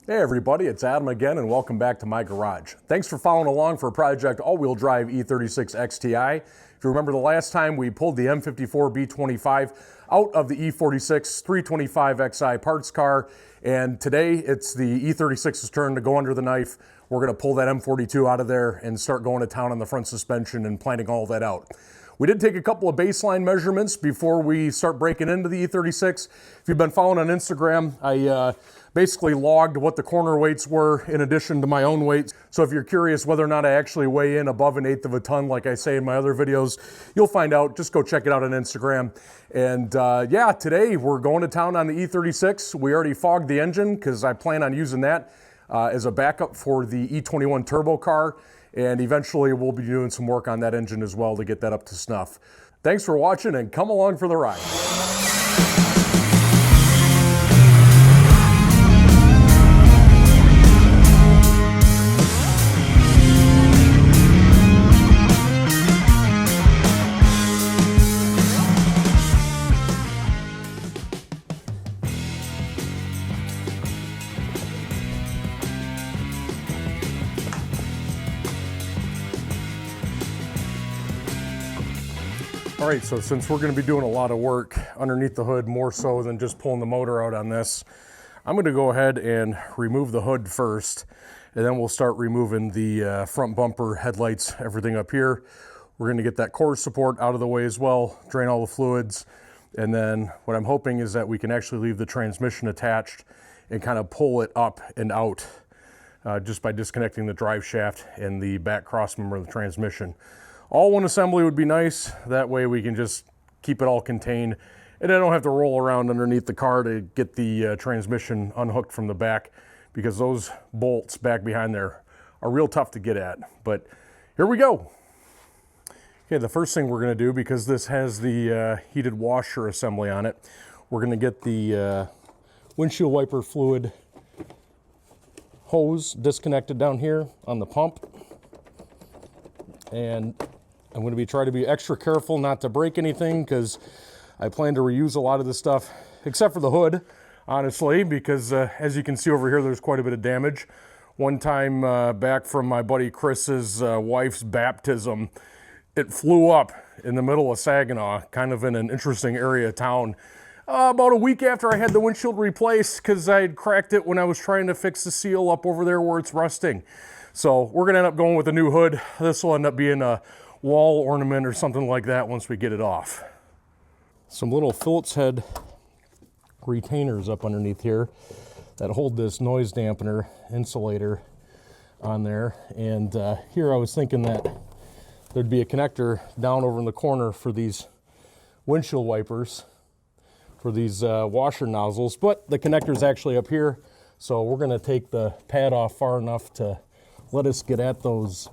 Hey everybody, it's Adam again and welcome back to my garage. Thanks for following along for Project All-Wheel Drive E36 XTI. If you remember the last time we pulled the M54 B25 out of the E46 325xi parts car, and today it's the E36's turn to go under the knife. We're going to pull that M42 out of there and start going to town on the front suspension and planning all that out. We did take a couple of baseline measurements before we start breaking into the E36. If you've been following on Instagram, I basically logged what the corner weights were in addition to my own weights. So if you're curious whether or not I actually weigh in above 1/8 of a ton like I say in my other videos, you'll find out. Just go check it out on Instagram. And yeah, today we're going to town on the E36. We already fogged the engine because I plan on using that as a backup for the E21 turbo car. And eventually we'll be doing some work on that engine as well to get that up to snuff. Thanks for watching and come along for the ride. All right, so since we're going to be doing a lot of work underneath the hood, more so than just pulling the motor out on this, I'm going to go ahead and remove the hood first, and then we'll start removing the front bumper, headlights, everything up here. We're going to get that core support out of the way as well, drain all the fluids, and then what I'm hoping is that we can actually leave the transmission attached and kind of pull it up and out just by disconnecting the drive shaft and the back cross member of the transmission. All one assembly would be nice. That way we can just keep it all contained and I don't have to roll around underneath the car to get the transmission unhooked from the back, because those bolts back behind there are real tough to get at. But here we go. Okay, the first thing we're going to do, because this has the heated washer assembly on it, we're going to get the windshield wiper fluid hose disconnected down here on the pump. And I'm going to try to be extra careful not to break anything, because I plan to reuse a lot of this stuff, except for the hood, honestly, because as you can see over here, there's quite a bit of damage. One time back from my buddy Chris's wife's baptism, it flew up in the middle of Saginaw, kind of in an interesting area of town. About a week after I had the windshield replaced, because I had cracked it when I was trying to fix the seal up over there where it's rusting. So we're going to end up going with a new hood. This will end up being a wall ornament or something like that once we get it off. Some little Phillips head retainers up underneath here that hold this noise dampener insulator on there. And here I was thinking that there'd be a connector down over in the corner for these windshield wipers, for these washer nozzles, but the connector's actually up here. So we're going to take the pad off far enough to let us get at those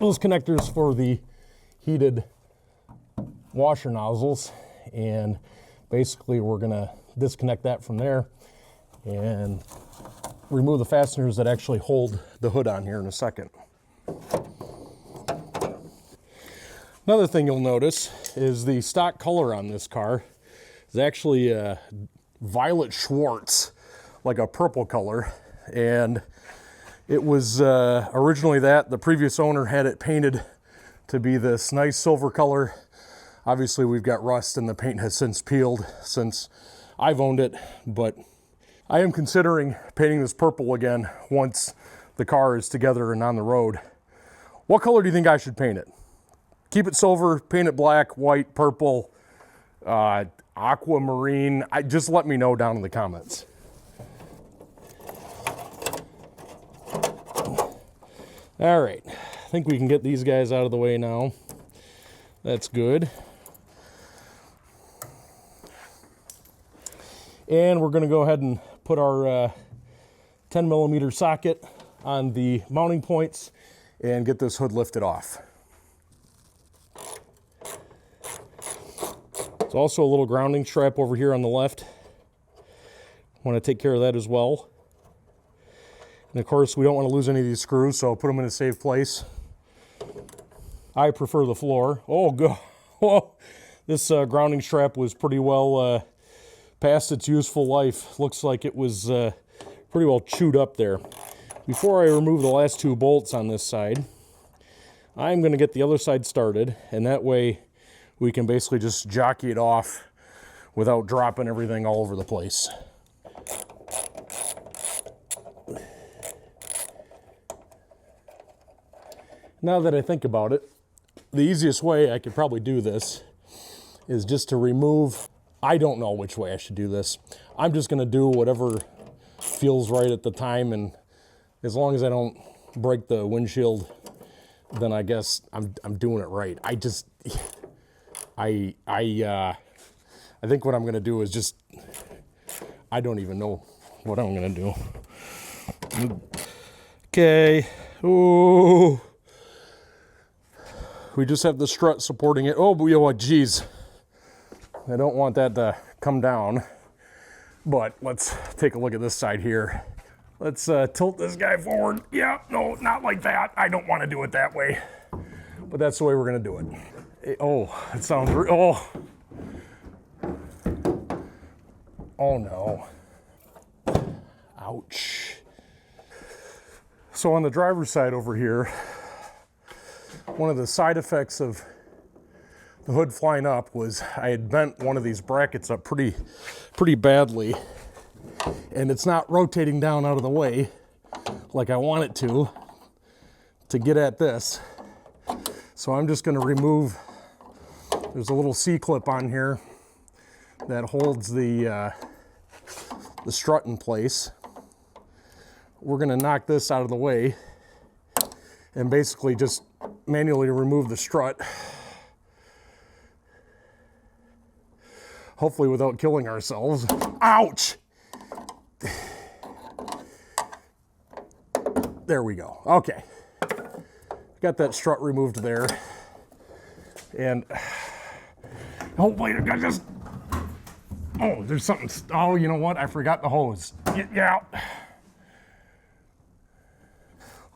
connectors for the heated washer nozzles, and basically we're going to disconnect that from there and remove the fasteners that actually hold the hood on here in a second. Another thing you'll notice is the stock color on this car is actually a violet Schwartz, like a purple color, and it was originally that. The previous owner had it painted to be this nice silver color. Obviously we've got rust and the paint has since peeled since I've owned it, but I am considering painting this purple again once the car is together and on the road. What color do you think I should paint it? Keep it silver, paint it black, white, purple, aquamarine? Just let me know down in the comments. All right, I think we can get these guys out of the way now. That's good. And we're gonna go ahead and put our 10mm socket on the mounting points and get this hood lifted off. There's also a little grounding strap over here on the left. Want to take care of that as well. And of course, we don't want to lose any of these screws, so I'll put them in a safe place. I prefer the floor. Oh, God. Oh, this grounding strap was pretty well past its useful life. Looks like it was pretty well chewed up there. Before I remove the last 2 bolts on this side, I'm going to get the other side started, and that way we can basically just jockey it off without dropping everything all over the place. Now that I think about it, the easiest way I could probably do this is just to remove, I don't know which way I should do this. I'm just going to do whatever feels right at the time, and as long as I don't break the windshield, then I guess I'm doing it right. I think what I'm going to do is just, I don't even know what I'm going to do. Okay. Ooh. We just have the strut supporting it. Oh, you know what, geez. I don't want that to come down. But let's take a look at this side here. Let's tilt this guy forward. Yeah, no, not like that. I don't want to do it that way. But that's the way we're going to do it. Oh, it sounds real. Oh, no. Ouch. So on the driver's side over here, one of the side effects of the hood flying up was I had bent one of these brackets up pretty badly, and it's not rotating down out of the way like I want it to get at this. So I'm just going to remove, there's a little C-clip on here that holds the strut in place. We're going to knock this out of the way and basically just manually remove the strut, hopefully without killing ourselves. Ouch! There we go. Okay. Got that strut removed there. And hopefully I just, oh, there's something, oh, you know what? I forgot the hose. Get out.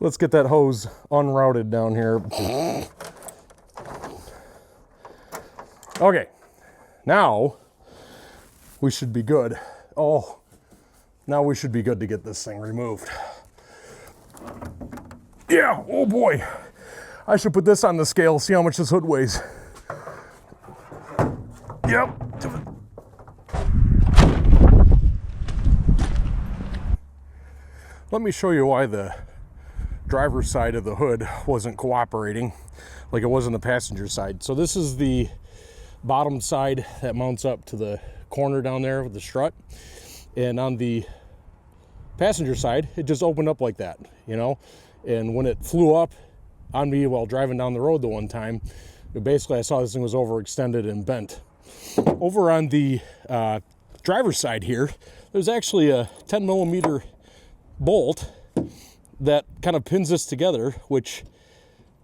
Let's get that hose unrouted down here. Okay, now we should be good. Oh, now we should be good to get this thing removed. Yeah, oh boy. I should put this on the scale, see how much this hood weighs. Yep. Let me show you why the driver's side of the hood wasn't cooperating like it was on the passenger side. So this is the bottom side that mounts up to the corner down there with the strut, and on the passenger side it just opened up like that, you know. And when it flew up on me while driving down the road the one time, basically I saw this thing was overextended and bent. Over on the driver's side here, there's actually a 10 millimeter bolt that kind of pins this together, which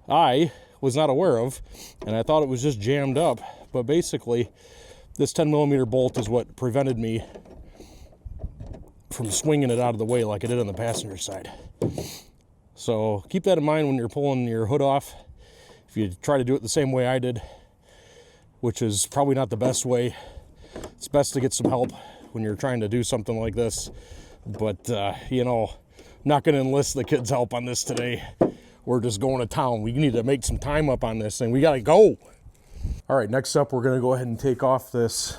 I was not aware of, and I thought it was just jammed up. But basically, this 10 millimeter bolt is what prevented me from swinging it out of the way like I did on the passenger side. So keep that in mind when you're pulling your hood off. If you try to do it the same way I did, which is probably not the best way, it's best to get some help when you're trying to do something like this. But, you know, I'm not going to enlist the kids' help on this today. We're just going to town. We need to make some time up on this thing. We got to go. All right, next up, we're going to go ahead and take off this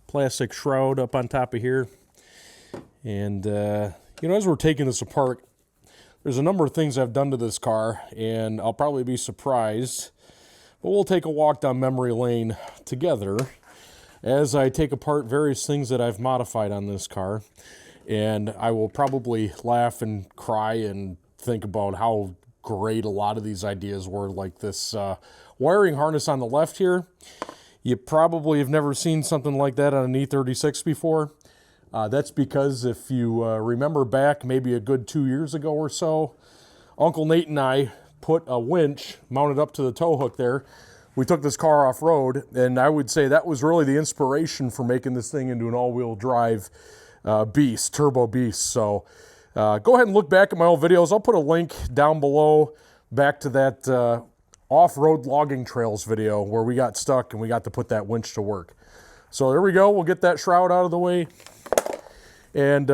plastic shroud up on top of here. And, you know, as we're taking this apart, there's a number of things I've done to this car, and I'll probably be surprised. But we'll take a walk down memory lane together as I take apart various things that I've modified on this car. And I will probably laugh and cry and think about how great a lot of these ideas were, like this wiring harness on the left here. You probably have never seen something like that on an E36 before. That's because if you remember back maybe a good 2 years ago or so, Uncle Nate and I put a winch mounted up to the tow hook there. We took this car off-road, and I would say that was really the inspiration for making this thing into an all-wheel drive beast, turbo beast. So go ahead and look back at my old videos. I'll put a link down below back to that off-road logging trails video where we got stuck and we got to put that winch to work. So there we go. We'll get that shroud out of the way. And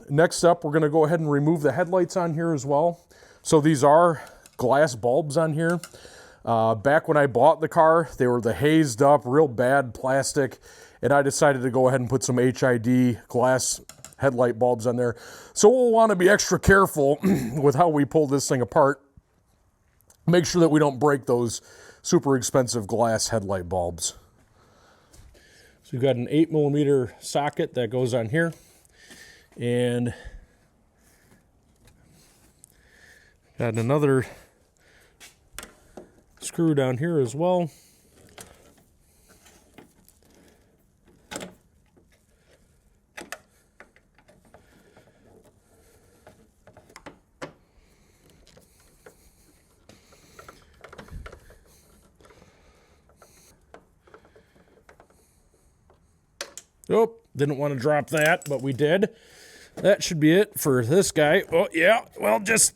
next up, we're going to go ahead and remove the headlights on here as well. So these are glass bulbs on here. Back when I bought the car, they were the hazed up, real bad plastic, and I decided to go ahead and put some HID glass headlight bulbs on there. So we'll want to be extra careful with how we pull this thing apart. Make sure that we don't break those super expensive glass headlight bulbs. So we've got an 8mm socket that goes on here, and got another screw down here as well. Oh, didn't want to drop that, but we did. That should be it for this guy. Oh, yeah, well, just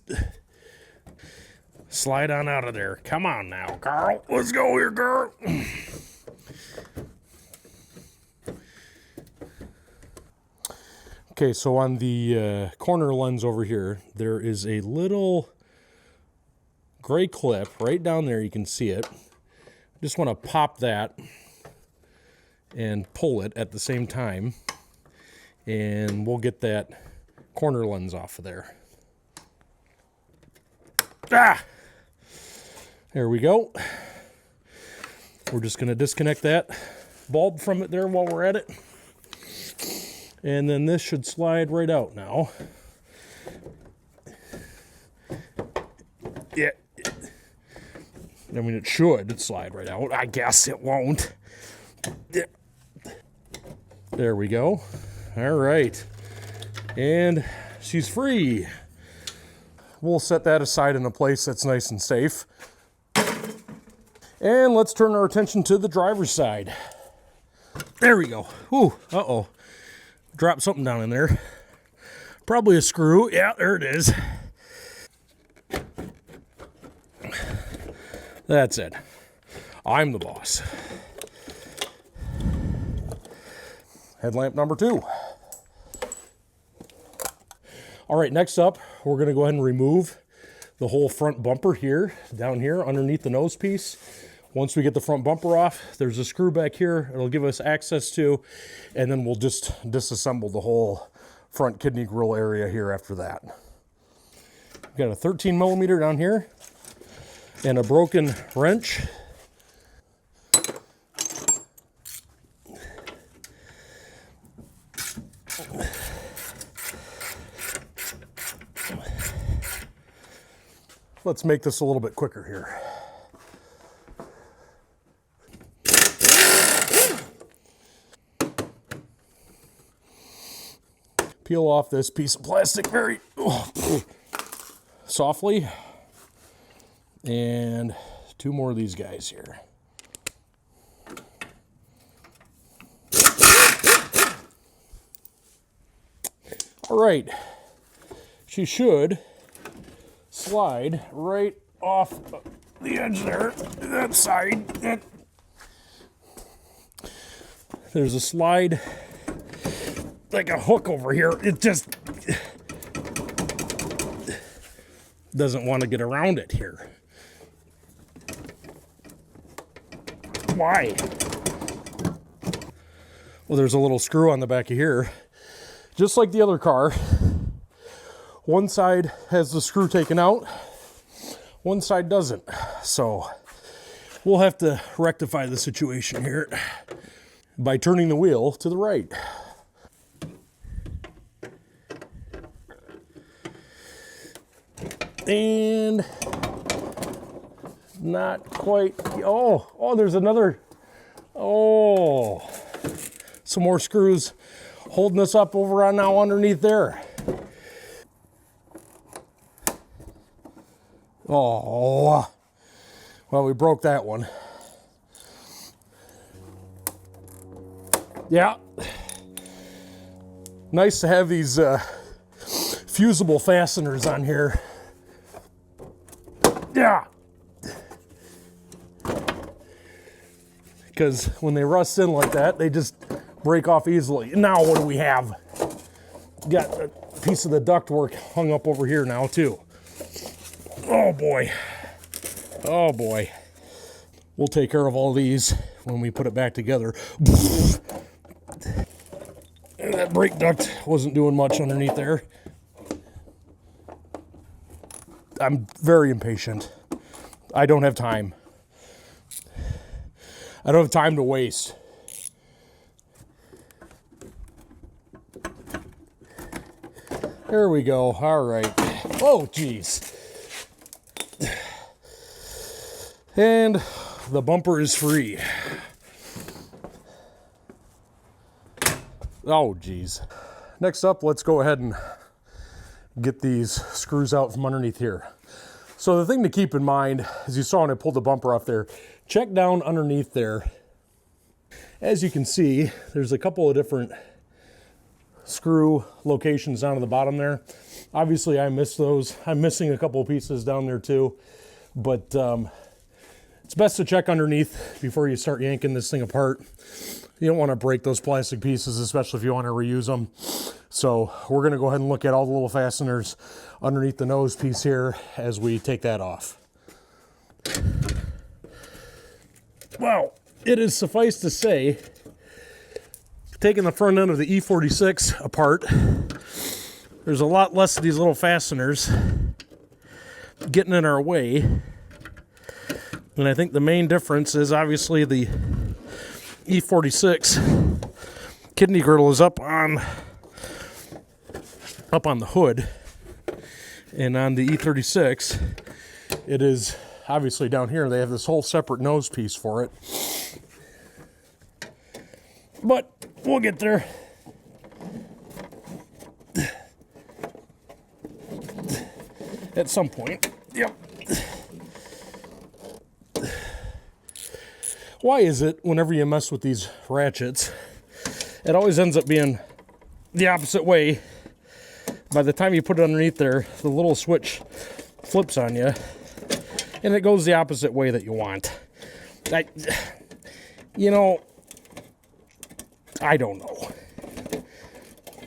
slide on out of there. Come on now, Carl. Let's go here, girl. Okay, so on the corner lens over here, there is a little gray clip right down there. You can see it. Just want to pop that and pull it at the same time, and we'll get that corner lens off of there. Ah! There we go. We're just going to disconnect that bulb from it there while we're at it. And then this should slide right out now. Yeah. I mean, it should slide right out. I guess it won't. There we go. All right. And she's free. We'll set that aside in a place that's nice and safe. And let's turn our attention to the driver's side. There we go. Ooh, uh-oh. Dropped something down in there. Probably a screw. Yeah, there it is. That's it. I'm the boss. Headlamp number 2. All right, next up, we're going to go ahead and remove the whole front bumper here, down here, underneath the nose piece. Once we get the front bumper off, there's a screw back here it'll give us access to, and then we'll just disassemble the whole front kidney grill area here after that. We've got a 13mm down here, and a broken wrench. Let's make this a little bit quicker here. Peel off this piece of plastic very softly. And 2 more of these guys here. All right. She should slide right off the edge there, that side. There's a slide, like a hook over here. It just doesn't want to get around it here. Why? Well, there's a little screw on the back of here, just like the other car. One side has the screw taken out, one side doesn't. So we'll have to rectify the situation here by turning the wheel to the right. And not quite. Oh, there's another. Oh, some more screws holding us up over on now underneath there. Oh, well, we broke that one. Yeah. Nice to have these fusible fasteners on here. Yeah. Because when they rust in like that, they just break off easily. Now what do we have? got a piece of the ductwork hung up over here now too. Oh boy. Oh boy. We'll take care of all these when we put it back together. And that brake duct wasn't doing much underneath there. I'm very impatient. I don't have time. I don't have time to waste. There we go. All right. Oh, geez. And the bumper is free. Oh, geez. Next up, let's go ahead and get these screws out from underneath here. So the thing to keep in mind, as you saw when I pulled the bumper off there, check down underneath there. As you can see, there's a couple of different screw locations down at the bottom there. Obviously, I missed those. I'm missing a couple of pieces down there too, but it's best to check underneath before you start yanking this thing apart. You don't want to break those plastic pieces, especially if you want to reuse them. So we're going to go ahead and look at all the little fasteners underneath the nose piece here as we take that off. Well, it is suffice to say, taking the front end of the E36 apart, there's a lot less of these little fasteners getting in our way. And I think the main difference is obviously the E46 kidney girdle is up on the hood, and on the E36 it is obviously down here. They have this whole separate nose piece for it, but we'll get there. At some point. Yep. Why is it whenever you mess with these ratchets, it always ends up being the opposite way? By the time you put it underneath there, the little switch flips on you, and it goes the opposite way that you want. I don't know.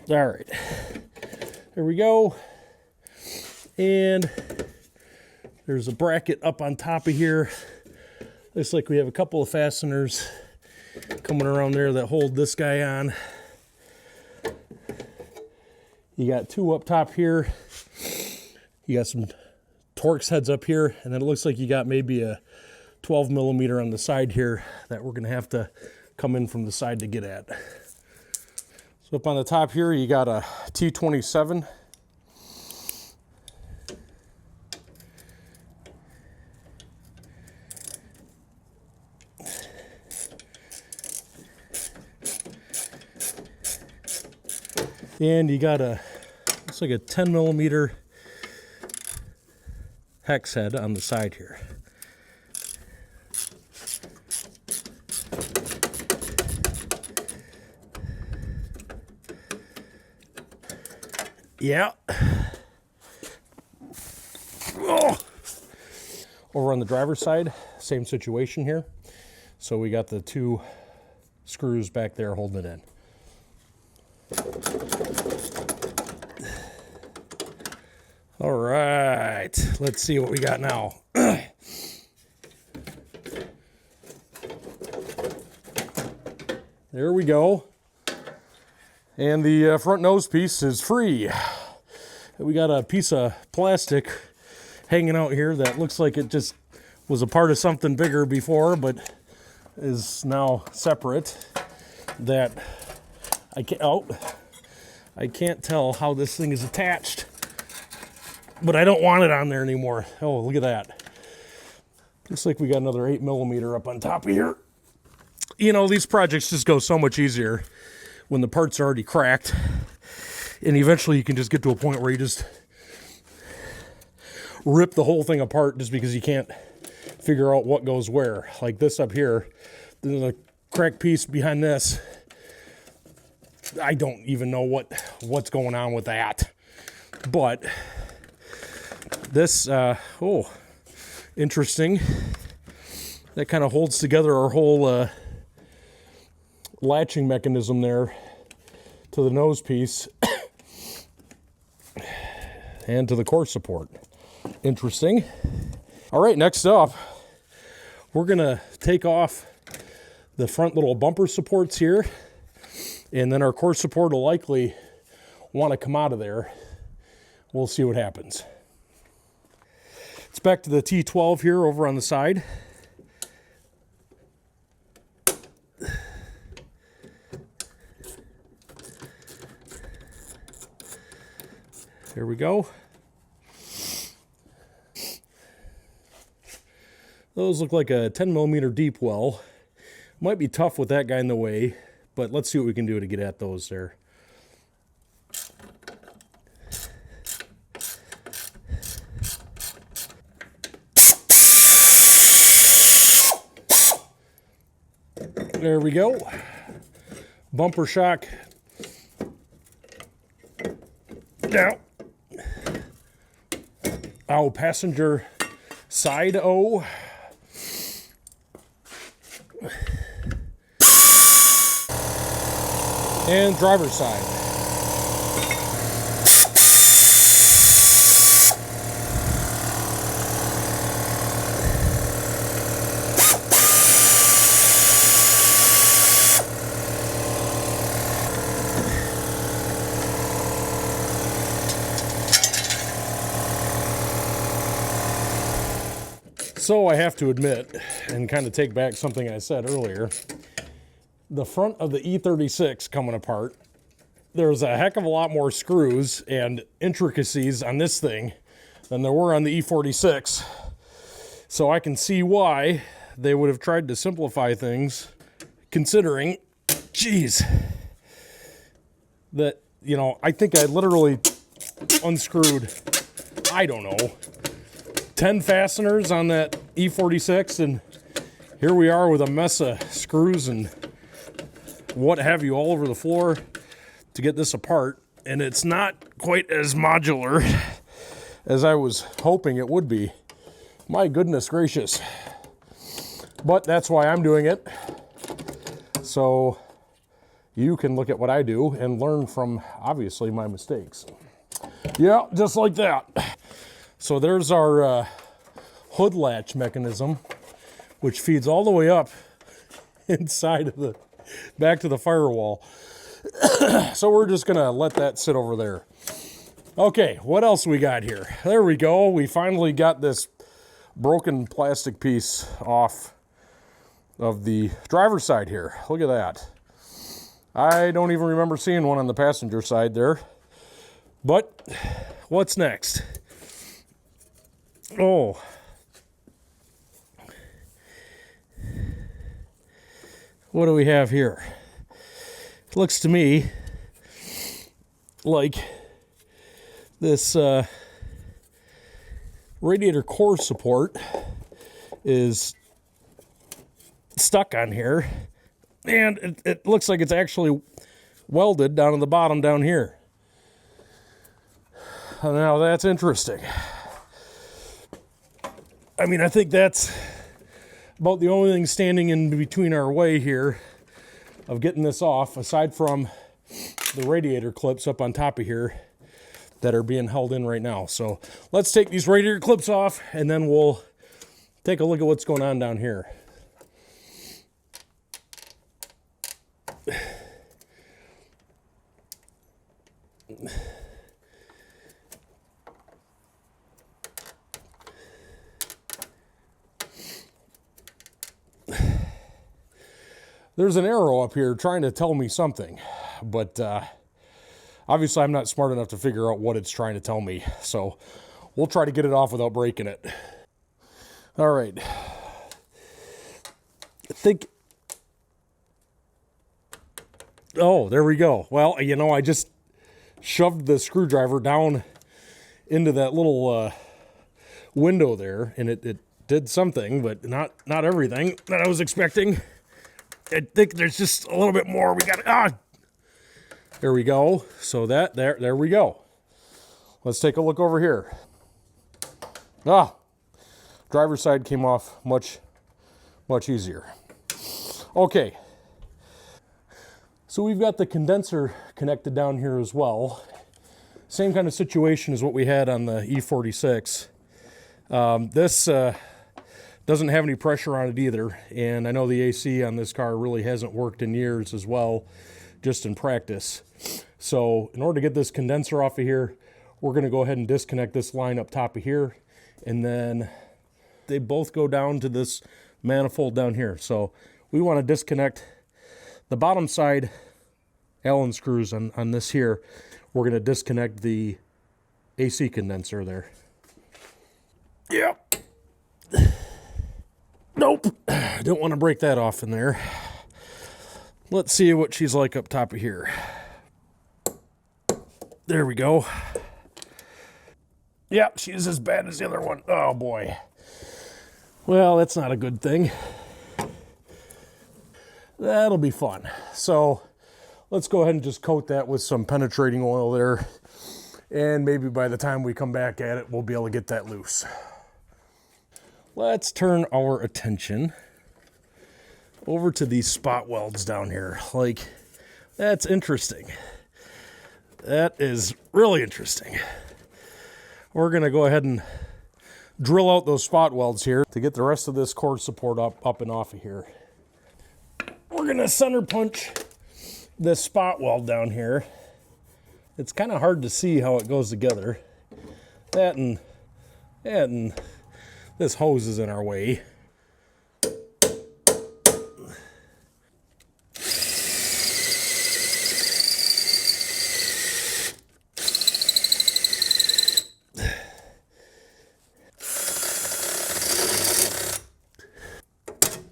All right, there we go. And there's a bracket up on top of here. Looks like we have a couple of fasteners coming around there that hold this guy on. You got two up top here. You got some Torx heads up here, and then it looks like you got maybe a 12 millimeter on the side here that we're gonna have to come in from the side to get at. So up on the top here, you got a T27. And you got looks like a 10 millimeter hex head on the side here. Yeah. Oh. Over on the driver's side, same situation here. So we got the two screws back there holding it in. All right, let's see what we got now. There we go. And the front nose piece is free. We got a piece of plastic hanging out here that looks like it just was a part of something bigger before, but is now separate. That I can't tell how this thing is attached, but I don't want it on there anymore. Oh, look at that. Looks like we got another 8 millimeter up on top of here. You know, these projects just go so much easier when the parts are already cracked, and eventually you can just get to a point where you just rip the whole thing apart just because you can't figure out what goes where. Like this up here, there's a cracked piece behind this. I don't even know what's going on with that. But this, oh, interesting. That kind of holds together our whole latching mechanism there to the nose piece. and to the core support. Interesting. All right, next up, we're gonna take off the front little bumper supports here, and then our core support will likely want to come out of there. We'll see what happens. It's back to the T12 here over on the side. There we go. Those look like a 10mm deep well. Might be tough with that guy in the way, but let's see what we can do to get at those there. There we go. Bumper shock. Now, passenger side O. And driver's side. So I have to admit, and kind of take back something I said earlier, the front of the E36 coming apart, there's a heck of a lot more screws and intricacies on this thing than there were on the E46. So I can see why they would have tried to simplify things, considering, geez, that, you know, I think I literally unscrewed, I don't know, 10 fasteners on that E46, and here we are with a mess of screws and what have you all over the floor to get this apart, and it's not quite as modular as I was hoping it would be. My goodness gracious. But that's why I'm doing it, so you can look at what I do and learn from, obviously, my mistakes. Yeah, just like that. So there's our hood latch mechanism, which feeds all the way up inside of the, back to the firewall. So we're just gonna let that sit over there. Okay, what else we got here? There we go. We finally got this broken plastic piece off of the driver's side here. Look at that. I don't even remember seeing one on the passenger side there. But what's next? Oh, what do we have here? It looks to me like this radiator core support is stuck on here, and it looks like it's actually welded down on the bottom down here. Now that's interesting. I mean, I think that's about the only thing standing in between our way here of getting this off, aside from the radiator clips up on top of here that are being held in right now. So let's take these radiator clips off, and then we'll take a look at what's going on down here. There's an arrow up here trying to tell me something, but obviously I'm not smart enough to figure out what it's trying to tell me, so we'll try to get it off without breaking it. All right. I think... Oh, there we go. Well, you know, I just shoved the screwdriver down into that little window there, and it did something, but not everything that I was expecting. I think there's just a little bit more. We got there we go. So there we go. Let's take a look over here. Driver's side came off much easier. Okay. So we've got the condenser connected down here as well. Same kind of situation as what we had on the E36. This doesn't have any pressure on it either, and I know the AC on this car really hasn't worked in years as well, just in practice. So in order to get this condenser off of here, we're going to go ahead and disconnect this line up top of here, and then they both go down to this manifold down here. So we want to disconnect the bottom side Allen screws on this here. We're going to disconnect the AC condenser there. Yep. Nope. Don't want to break that off in there. Let's see what she's like up top of here. There we go. Yeah, she's as bad as the other one. Oh boy. Well, that's not a good thing. That'll be fun. So let's go ahead and just coat that with some penetrating oil there. And maybe by the time we come back at it, we'll be able to get that loose. Let's turn our attention over to these spot welds down here. Like, that's interesting. That is really interesting. We're gonna go ahead and drill out those spot welds here to get the rest of this cord support up and off of here. We're gonna center punch this spot weld down here. It's kind of hard to see how it goes together. That and this hose is in our way.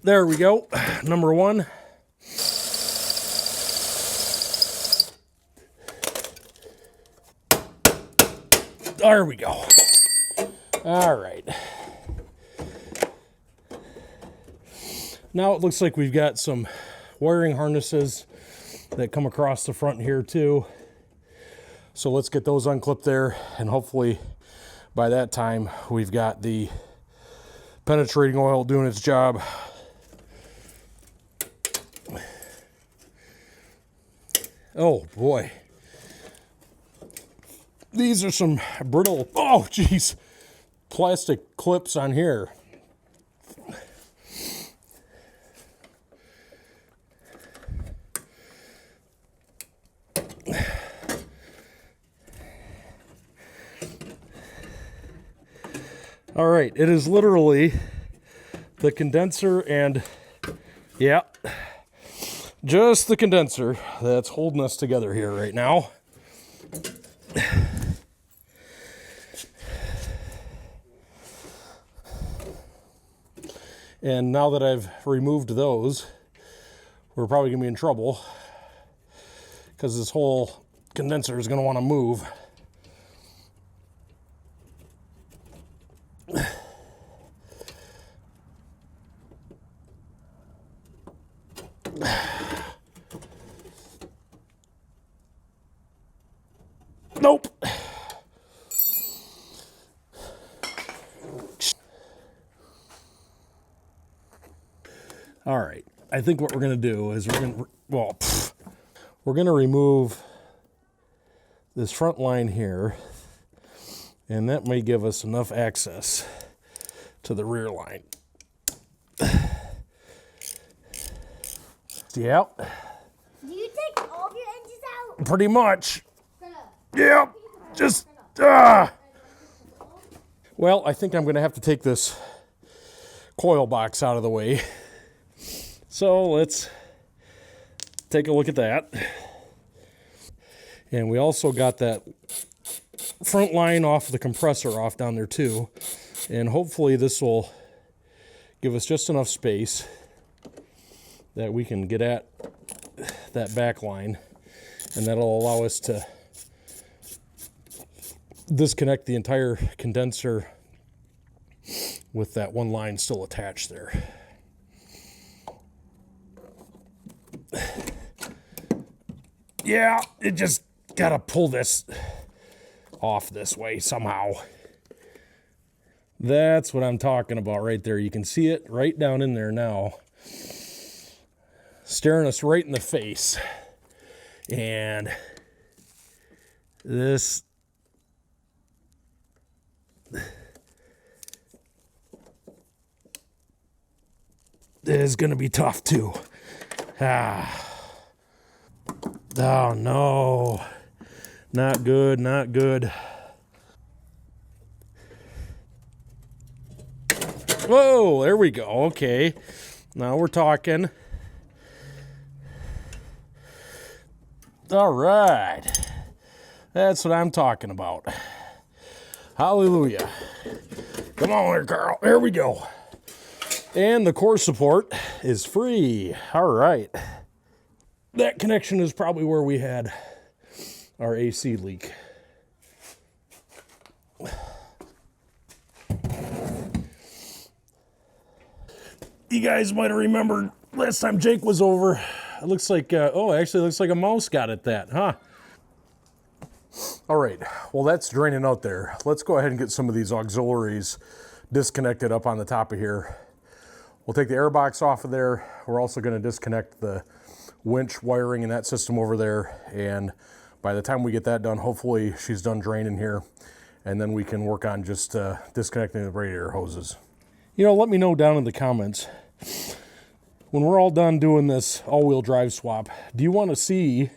There we go, number one. There we go. All right. Now it looks like we've got some wiring harnesses that come across the front here too. So let's get those unclipped there, and hopefully by that time we've got the penetrating oil doing its job. Oh boy. These are some brittle, oh geez, plastic clips on here. All right, it is literally the condenser and, yeah, just the condenser that's holding us together here right now. And now that I've removed those, we're probably gonna be in trouble because this whole condenser is gonna wanna move. Nope. All right, I think what we're gonna do is we're gonna remove this front line here, and that may give us enough access to the rear line. Yeah. Do you take all of your engines out? Pretty much. Yep. Just Well, I think I'm gonna have to take this coil box out of the way. So let's take a look at that. And we also got that front line off the compressor off down there too. And hopefully this will give us just enough space that we can get at that back line, and that'll allow us to disconnect the entire condenser with that one line still attached there. Yeah, it just gotta pull this off this way somehow. That's what I'm talking about right there. You can see it right down in there now, staring us right in the face. And this is going to be tough too. Ah. Oh no. Not good, not good. Whoa, there we go. Okay. Now we're talking. All right. That's what I'm talking about. Hallelujah. Come on here, Carl. There we go. And the core support is free. All right. That connection is probably where we had our AC leak. You guys might have remembered last time Jake was over. It looks like, oh, actually looks like a mouse got at that, huh? All right, well, that's draining out there. Let's go ahead and get some of these auxiliaries disconnected up on the top of here. We'll take the air box off of there. We're also going to disconnect the winch wiring in that system over there. And by the time we get that done, hopefully she's done draining here. And then we can work on just disconnecting the radiator hoses. You know, let me know down in the comments, when we're all done doing this all-wheel drive swap, do you want to see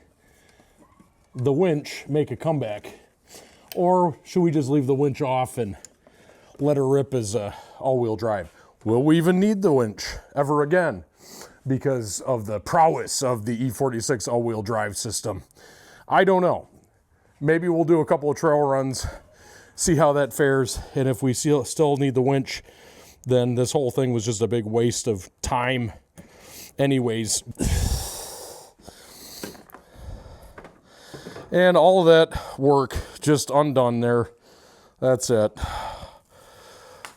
the winch make a comeback? Or should we just leave the winch off and let her rip as all-wheel drive? Will we even need the winch ever again because of the prowess of the E36 all-wheel drive system? I don't know. Maybe we'll do a couple of trail runs, see how that fares, and if we still need the winch, then this whole thing was just a big waste of time anyways. And all of that work just undone there. That's it.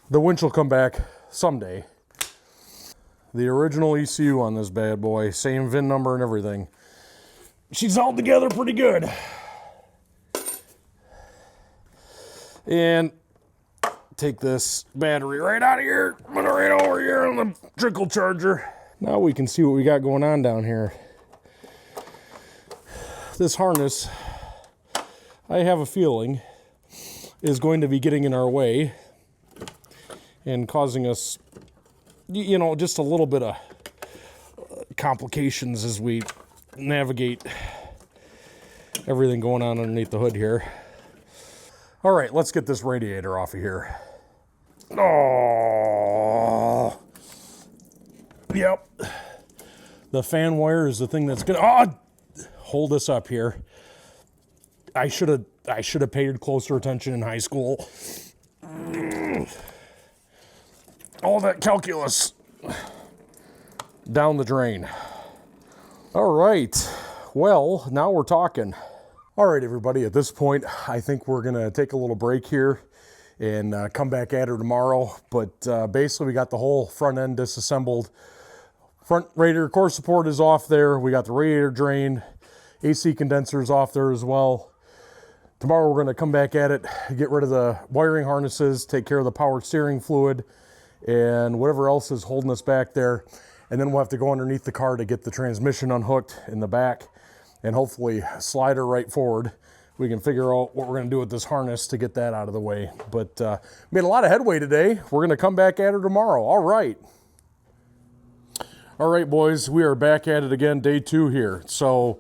The winch will come back someday. The original ECU on this bad boy, same VIN number and everything. She's held together pretty good. And take this battery right out of here, put it right over here on the trickle charger. Now we can see what we got going on down here. This harness, I have a feeling, is going to be getting in our way and causing us, you know, just a little bit of complications as we navigate everything going on underneath the hood here. All right, let's get this radiator off of here. Oh, yep. The fan wire is the thing that's gonna hold us up here. I should have paid closer attention in high school. All that calculus down the drain. All right. Well, now we're talking. All right, everybody. At this point, I think we're gonna take a little break here and come back at her tomorrow. But basically, we got the whole front end disassembled. Front radiator core support is off there. We got the radiator drain, AC condensers off there as well. Tomorrow we're gonna come back at it, get rid of the wiring harnesses, take care of the power steering fluid, and whatever else is holding us back there. And then we'll have to go underneath the car to get the transmission unhooked in the back and hopefully slide her right forward. We can figure out what we're gonna do with this harness to get that out of the way. But made a lot of headway today. We're gonna come back at her tomorrow. All right. All right, boys, we are back at it again, day 2 here. So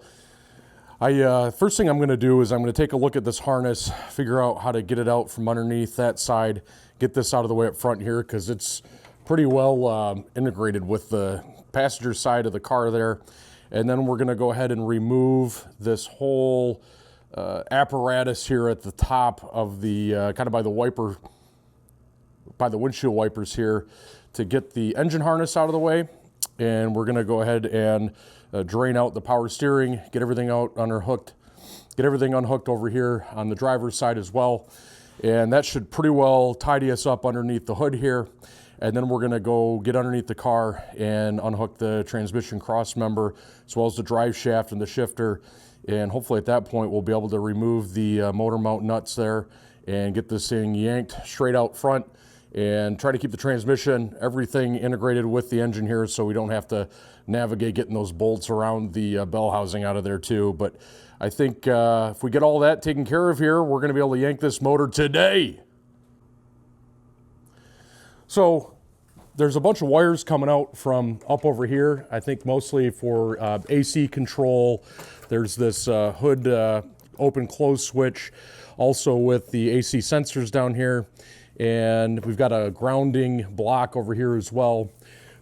first thing I'm gonna do is I'm gonna take a look at this harness, figure out how to get it out from underneath that side, get this out of the way up front here, because it's pretty well integrated with the passenger side of the car there. And then we're gonna go ahead and remove this whole apparatus here at the top of the, kind of by the wiper, by the windshield wipers here, to get the engine harness out of the way. And we're gonna go ahead and drain out the power steering, get everything out unhooked, get everything unhooked over here on the driver's side as well. And that should pretty well tidy us up underneath the hood here. And then we're gonna go get underneath the car and unhook the transmission cross member, as well as the drive shaft and the shifter. And hopefully at that point, we'll be able to remove the motor mount nuts there and get this thing yanked straight out front and try to keep the transmission, everything integrated with the engine here, so we don't have to navigate getting those bolts around the bell housing out of there too. But I think if we get all that taken care of here, we're gonna be able to yank this motor today. So there's a bunch of wires coming out from up over here, I think mostly for AC control. There's this hood open close switch, also with the AC sensors down here, and we've got a grounding block over here as well.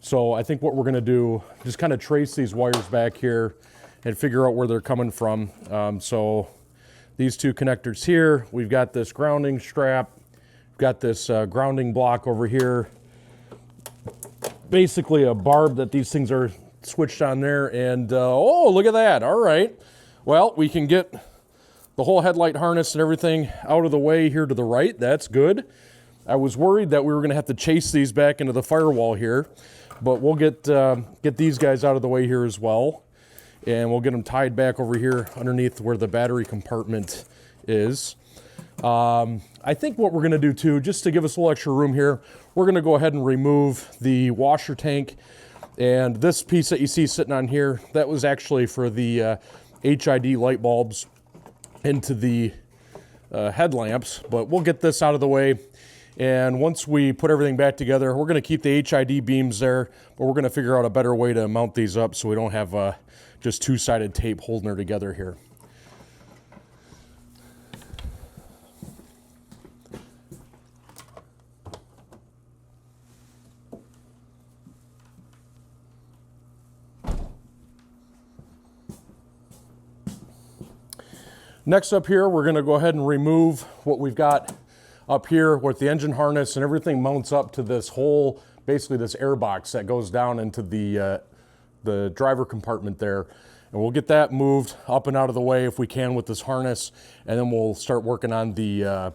So I think what we're gonna do, just kind of trace these wires back here and figure out where they're coming from. So these two connectors here, we've got this grounding strap, we've got this grounding block over here, basically a barb that these things are switched on there, and oh, look at that. All right, well, we can get the whole headlight harness and everything out of the way here to the right. That's good. I was worried that we were gonna have to chase these back into the firewall here, but we'll get these guys out of the way here as well, and we'll get them tied back over here underneath where the battery compartment is. I think what we're gonna do too, just to give us a little extra room here, we're gonna go ahead and remove the washer tank. And this piece that you see sitting on here, that was actually for the HID light bulbs into the headlamps, but we'll get this out of the way. And once we put everything back together, we're gonna keep the HID beams there, but we're gonna figure out a better way to mount these up so we don't have just two-sided tape holding her together here. Next up here, we're gonna go ahead and remove what we've got up here with the engine harness, and everything mounts up to this whole, basically this air box that goes down into the driver compartment there. And we'll get that moved up and out of the way if we can with this harness, and then we'll start working on the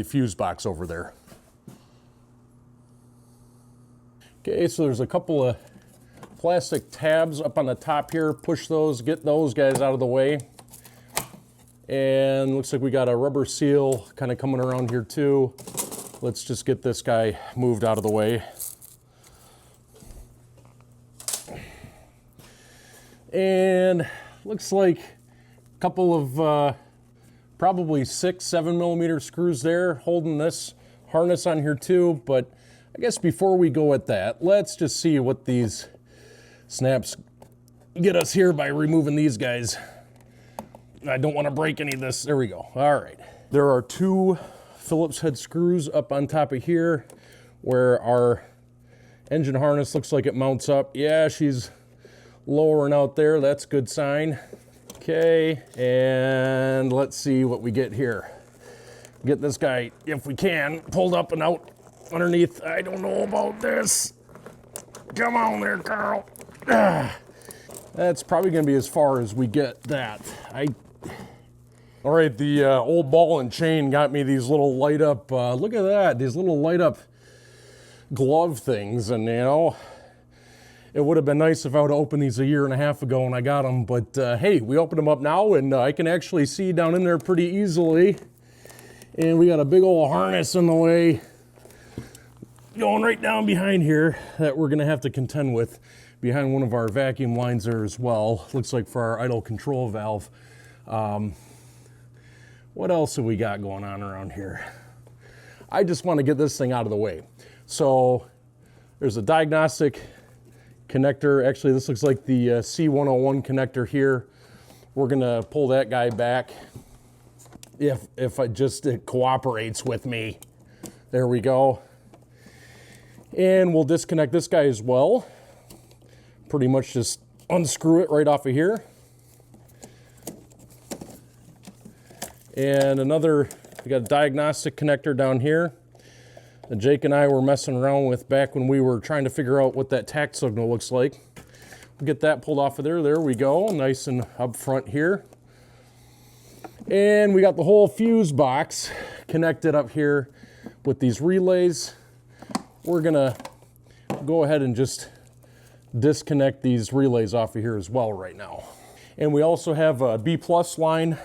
fuse box over there. Okay, so there's a couple of plastic tabs up on the top here. Push those, get those guys out of the way. And looks like we got a rubber seal kind of coming around here too. Let's just get this guy moved out of the way. And looks like a couple of probably 6-7 millimeter screws there holding this harness on here too. But I guess before we go at that, let's just see what these snaps get us here by removing these guys. I don't want to break any of this. There we go. All right. There are two Phillips head screws up on top of here where our engine harness looks like it mounts up. Yeah, she's lowering out there. That's a good sign. Okay, and let's see what we get here. Get this guy, if we can, pulled up and out underneath. I don't know about this. Come on there, Carl. That's probably going to be as far as we get that. All right, the old ball and chain got me these little light up, look at that, these little light up glove things. And you know, it would have been nice if I would have opened these a year and a half ago when I got them, but hey, we opened them up now, and I can actually see down in there pretty easily. And we got a big old harness in the way going right down behind here that we're gonna have to contend with behind one of our vacuum lines there as well. Looks like for our idle control valve. What else have we got going on around here? I just want to get this thing out of the way. So there's a diagnostic connector. Actually, this looks like the C101 connector here. We're gonna pull that guy back if it cooperates with me. There we go. And we'll disconnect this guy as well. Pretty much just unscrew it right off of here. And another, we got a diagnostic connector down here that Jake and I were messing around with back when we were trying to figure out what that tact signal looks like. We'll get that pulled off of there. There we go, nice and up front here. And we got the whole fuse box connected up here with these relays. We're gonna go ahead and just disconnect these relays off of here as well right now. And we also have a B+ line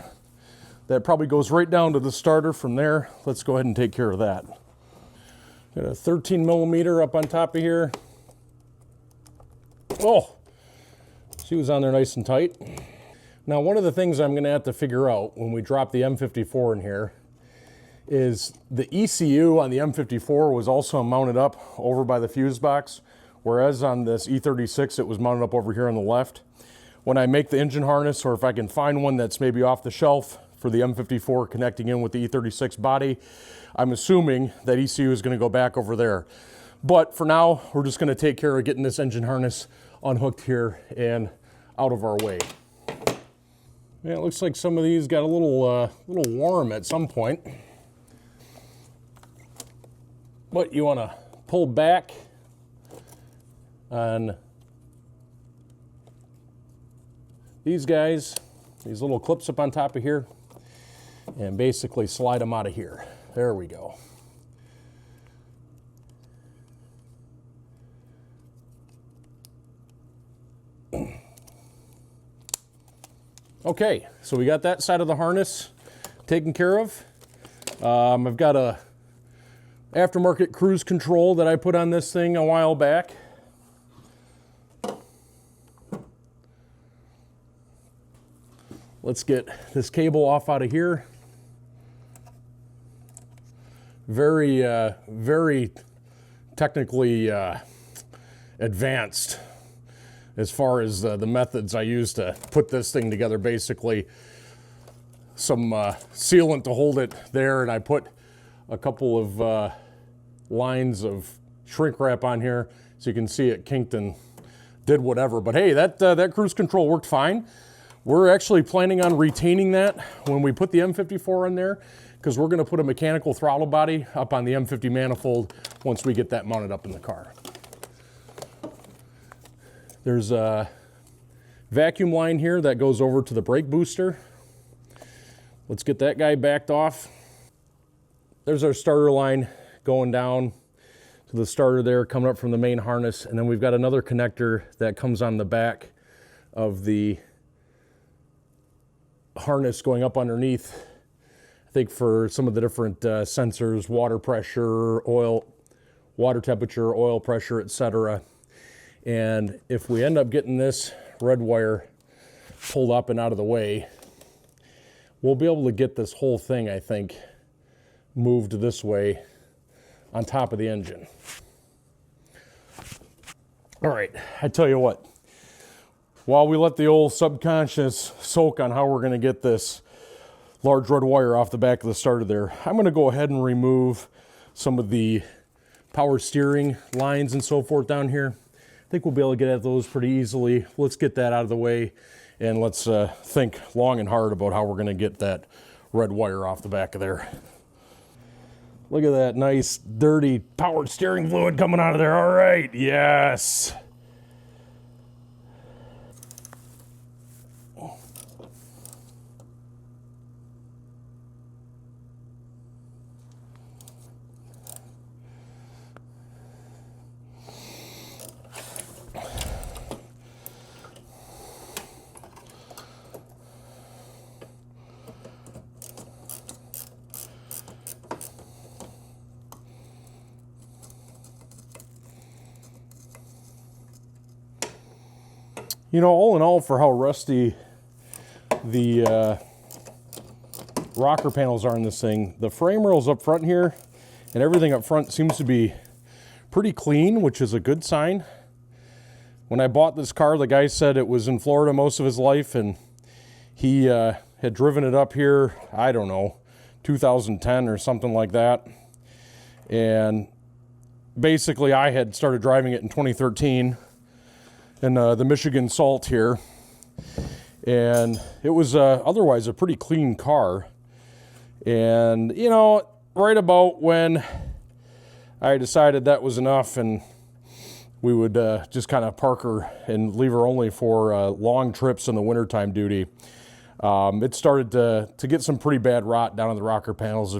that probably goes right down to the starter from there. Let's go ahead and take care of that. Got a 13 millimeter up on top of here. Oh, she was on there nice and tight. Now, one of the things I'm gonna have to figure out when we drop the M54 in here is the ECU on the M54 was also mounted up over by the fuse box, whereas on this E36 it was mounted up over here on the left. When I make the engine harness, or if I can find one that's maybe off the shelf for the M54 connecting in with the E36 body, I'm assuming that ECU is going to go back over there. But for now, we're just going to take care of getting this engine harness unhooked here and out of our way. Yeah, it looks like some of these got a little warm at some point. But you want to pull back on these guys, these little clips up on top of here, and basically slide them out of here. There we go. Okay, so we got that side of the harness taken care of. I've got a aftermarket cruise control that I put on this thing a while back. Let's get this cable off out of here. Very technically advanced as far as the methods I use to put this thing together. Basically, some sealant to hold it there, and I put a couple of lines of shrink wrap on here so you can see it kinked and did whatever. But hey, that cruise control worked fine. We're actually planning on retaining that when we put the M54 in there, because we're going to put a mechanical throttle body up on the M50 manifold once we get that mounted up in the car. There's a vacuum line here that goes over to the brake booster. Let's get that guy backed off. There's our starter line going down to the starter there, coming up from the main harness. And then we've got another connector that comes on the back of the harness going up underneath, I think for some of the different sensors, water pressure, oil, water temperature, oil pressure, etc. And if we end up getting this red wire pulled up and out of the way, we'll be able to get this whole thing, I think, moved this way on top of the engine. All right, I tell you what, while we let the old subconscious soak on how we're going to get this large red wire off the back of the starter there, I'm going to go ahead and remove some of the power steering lines and so forth down here. I think we'll be able to get at those pretty easily. Let's get that out of the way, and let's think long and hard about how we're going to get that red wire off the back of there. Look at that nice, dirty powered steering fluid coming out of there. All right, yes. You know, all in all, for how rusty the rocker panels are in this thing, the frame rails up front here and everything up front seems to be pretty clean, which is a good sign. When I bought this car, the guy said it was in Florida most of his life, and he had driven it up here, I don't know, 2010 or something like that. And basically I had started driving it in 2013 in the Michigan Salt here, and it was otherwise a pretty clean car. And you know, right about when I decided that was enough and we would just kind of park her and leave her only for long trips in the wintertime duty, it started to get some pretty bad rot down on the rocker panels,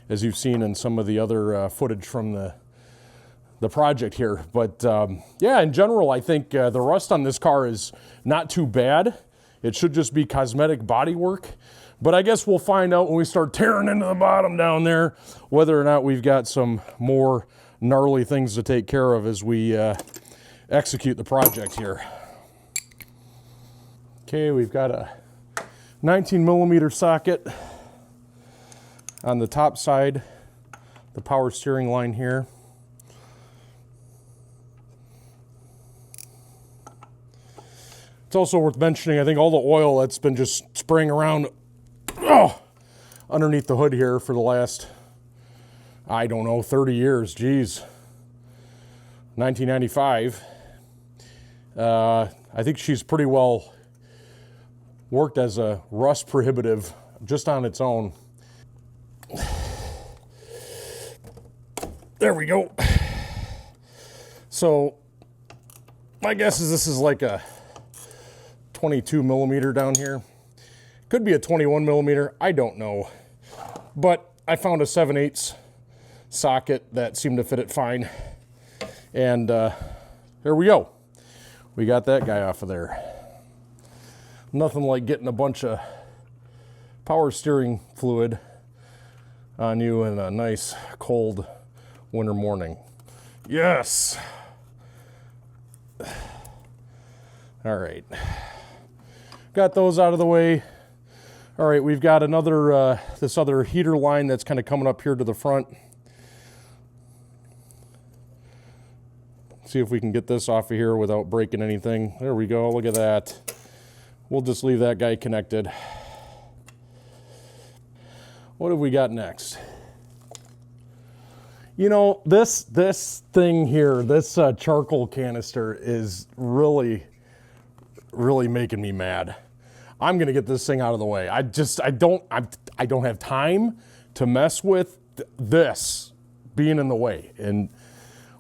as you've seen in some of the other footage from the project here. But yeah, in general, I think the rust on this car is not too bad. It should just be cosmetic body work. But I guess we'll find out when we start tearing into the bottom down there whether or not we've got some more gnarly things to take care of as we execute the project here. Okay, we've got a 19 millimeter socket On the top side, the power steering line here. It's also worth mentioning, I think all the oil that's been just spraying around underneath the hood here for the last, I don't know, 30 years, geez. 1995. I think she's pretty well worked as a rust prohibitive just on its own. There we go. So my guess is this is like a 22 millimeter down here. Could be a 21 millimeter, I don't know. But I found a 7/8 socket that seemed to fit it fine. And there we go. We got that guy off of there. Nothing like getting a bunch of power steering fluid on you in a nice cold winter morning. Yes. All right. Got those out of the way. All right, we've got another, this other heater line that's kind of coming up here to the front. See if we can get this off of here without breaking anything. There we go, look at that. We'll just leave that guy connected. What have we got next? You know, this thing here, this charcoal canister is really making me mad. I'm gonna get this thing out of the way. I don't have time to mess with this being in the way, and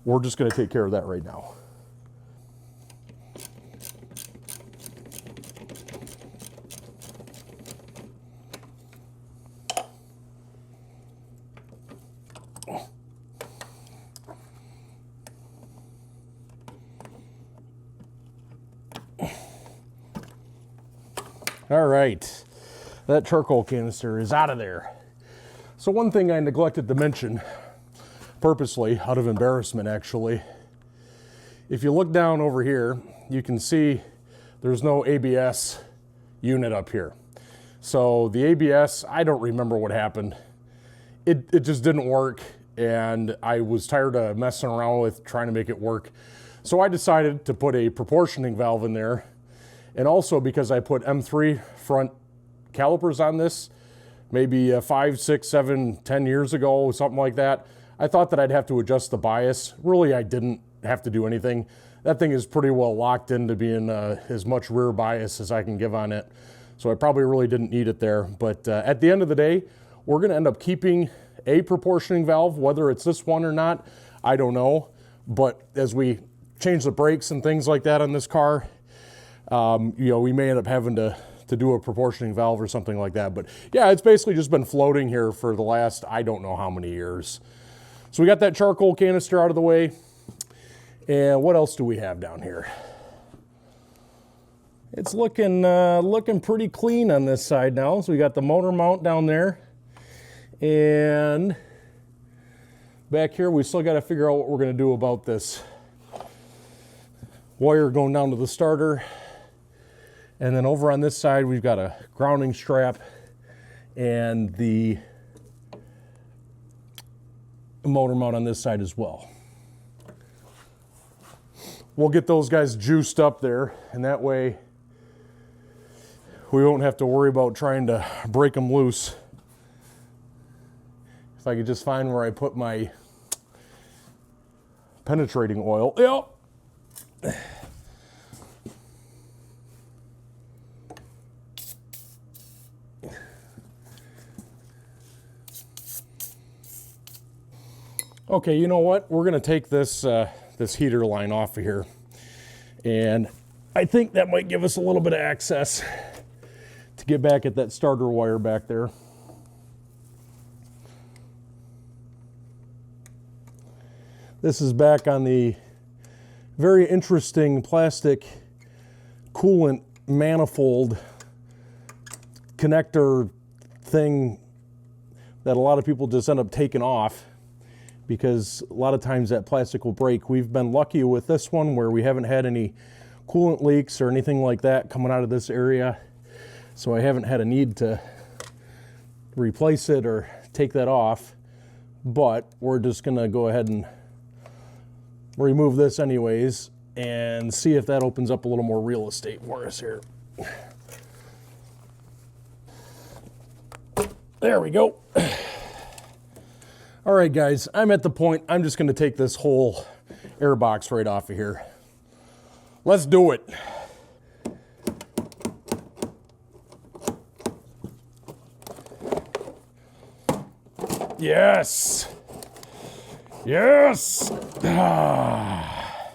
we're just gonna take care of that right now. All right, that charcoal canister is out of there. So one thing I neglected to mention, purposely, out of embarrassment actually, if you look down over here, you can see there's no ABS unit up here. So the ABS, I don't remember what happened. It just didn't work, and I was tired of messing around with trying to make it work. So I decided to put a proportioning valve in there. And also because I put M3 front calipers on this, maybe 5, 6, 7, 10 years ago, something like that, I thought that I'd have to adjust the bias. Really, I didn't have to do anything. That thing is pretty well locked into being as much rear bias as I can give on it. So I probably really didn't need it there. But at the end of the day, we're gonna end up keeping a proportioning valve, whether it's this one or not, I don't know. But as we change the brakes and things like that on this car, you know, we may end up having to do a proportioning valve or something like that. But yeah, it's basically just been floating here for the last, I don't know how many years. So we got that charcoal canister out of the way. And what else do we have down here? It's looking pretty clean on this side now. So we got the motor mount down there. And back here, we still got to figure out what we're going to do about this wire going down to the starter. And then over on this side, we've got a grounding strap and the motor mount on this side as well. We'll get those guys juiced up there, and that way we won't have to worry about trying to break them loose. If I could just find where I put my penetrating oil. Yep. Okay, you know what? We're gonna take this this heater line off of here, and I think that might give us a little bit of access to get back at that starter wire back there. This is back on the very interesting plastic coolant manifold connector thing that a lot of people just end up taking off, because a lot of times that plastic will break. We've been lucky with this one where we haven't had any coolant leaks or anything like that coming out of this area. So I haven't had a need to replace it or take that off, but we're just gonna go ahead and remove this anyways and see if that opens up a little more real estate for us here. There we go. All right, guys, I'm at the point, I'm just gonna take this whole air box right off of here. Let's do it. Yes. Yes. Ah.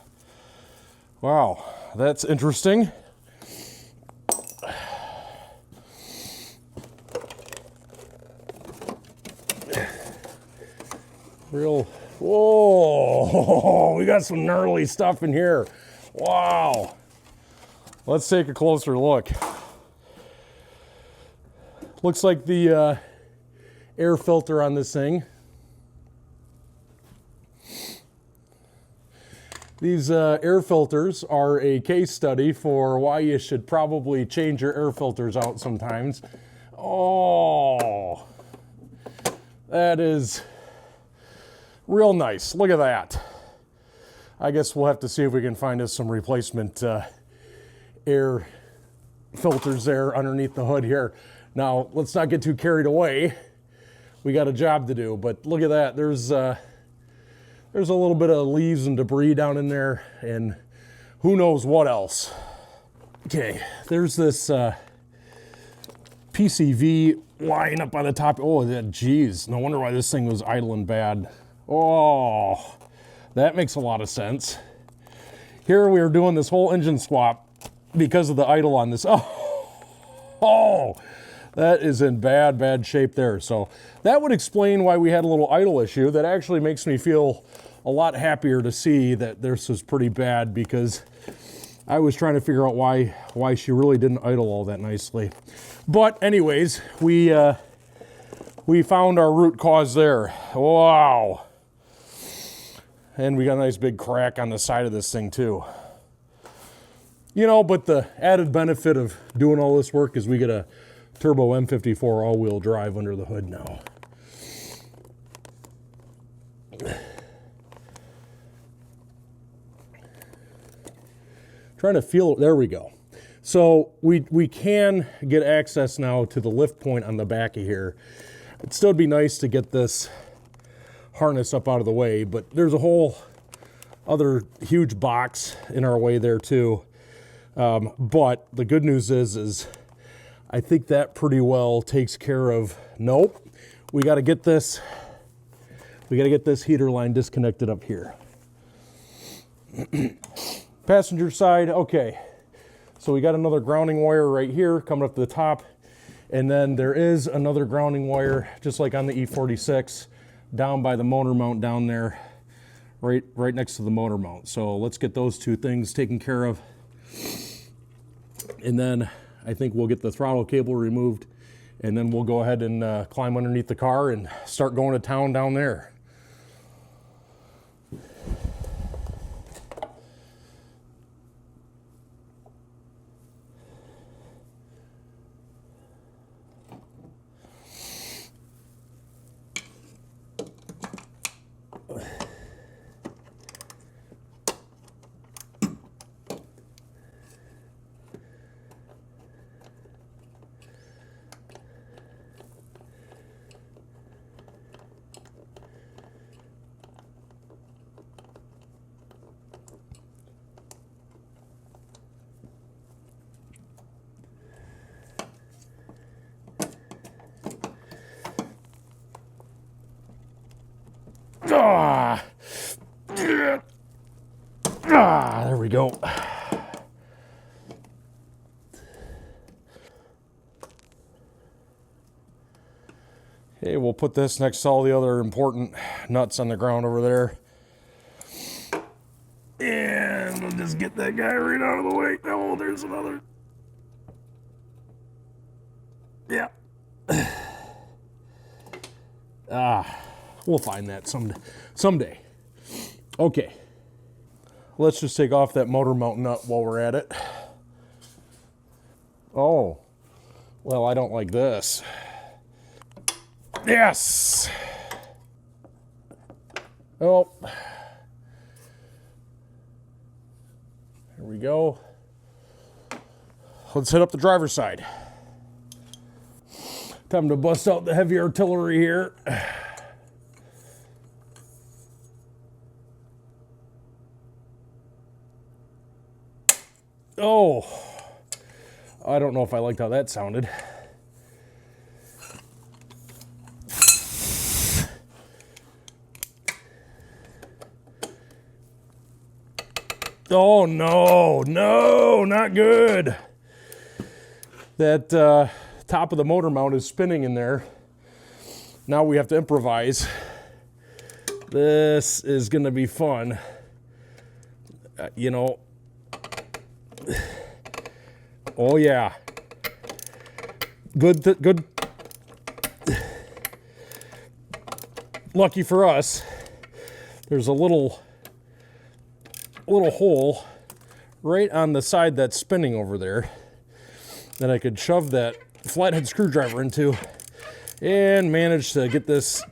Wow, that's interesting. Real, whoa, we got some gnarly stuff in here. Wow. Let's take a closer look. Looks like the air filter on this thing. These air filters are a case study for why you should probably change your air filters out sometimes. Oh, that is real nice. Look at that. I guess we'll have to see if we can find us some replacement air filters there underneath the hood here. Now, let's not get too carried away. We got a job to do, but look at that. There's a little bit of leaves and debris down in there, and who knows what else. Okay, there's this PCV line up on the top. Oh, geez, no wonder why this thing was idling bad. Oh, that makes a lot of sense. Here we were doing this whole engine swap because of the idle on this. Oh, that is in bad shape there. So that would explain why we had a little idle issue. That actually makes me feel a lot happier to see that this was pretty bad, because I was trying to figure out why she really didn't idle all that nicely. But anyways, we found our root cause there. Wow. And we got a nice big crack on the side of this thing too. You know, but the added benefit of doing all this work is we get a turbo M54 all-wheel drive under the hood now. Trying to feel, there we go. So we can get access now to the lift point on the back of here. It'd still be nice to get this harness up out of the way, but there's a whole other huge box in our way there too. But the good news is I think that pretty well takes care of, nope, we got to get this heater line disconnected up here. Passenger side, okay. So we got another grounding wire right here coming up to the top, and then there is another grounding wire, just like on the E36, down by the motor mount down there, right next to the motor mount. So let's get those two things taken care of. And then I think we'll get the throttle cable removed, and then we'll go ahead and climb underneath the car and start going to town down there. There we go. Okay, we'll put this next to all the other important nuts on the ground over there. And we'll just get that guy right out of the way. Oh, there's another. Yeah. We'll find that someday. Okay. Let's just take off that motor mount nut while we're at it. Oh, well, I don't like this. Yes. Oh. Here we go. Let's hit up the driver's side. Time to bust out the heavy artillery here. Oh, I don't know if I liked how that sounded. Oh no, no, not good. That top of the motor mount is spinning in there. Now we have to improvise. This is gonna be fun. You know, oh yeah. Good. Lucky for us, there's a little hole right on the side that's spinning over there that I could shove that flathead screwdriver into and manage to get this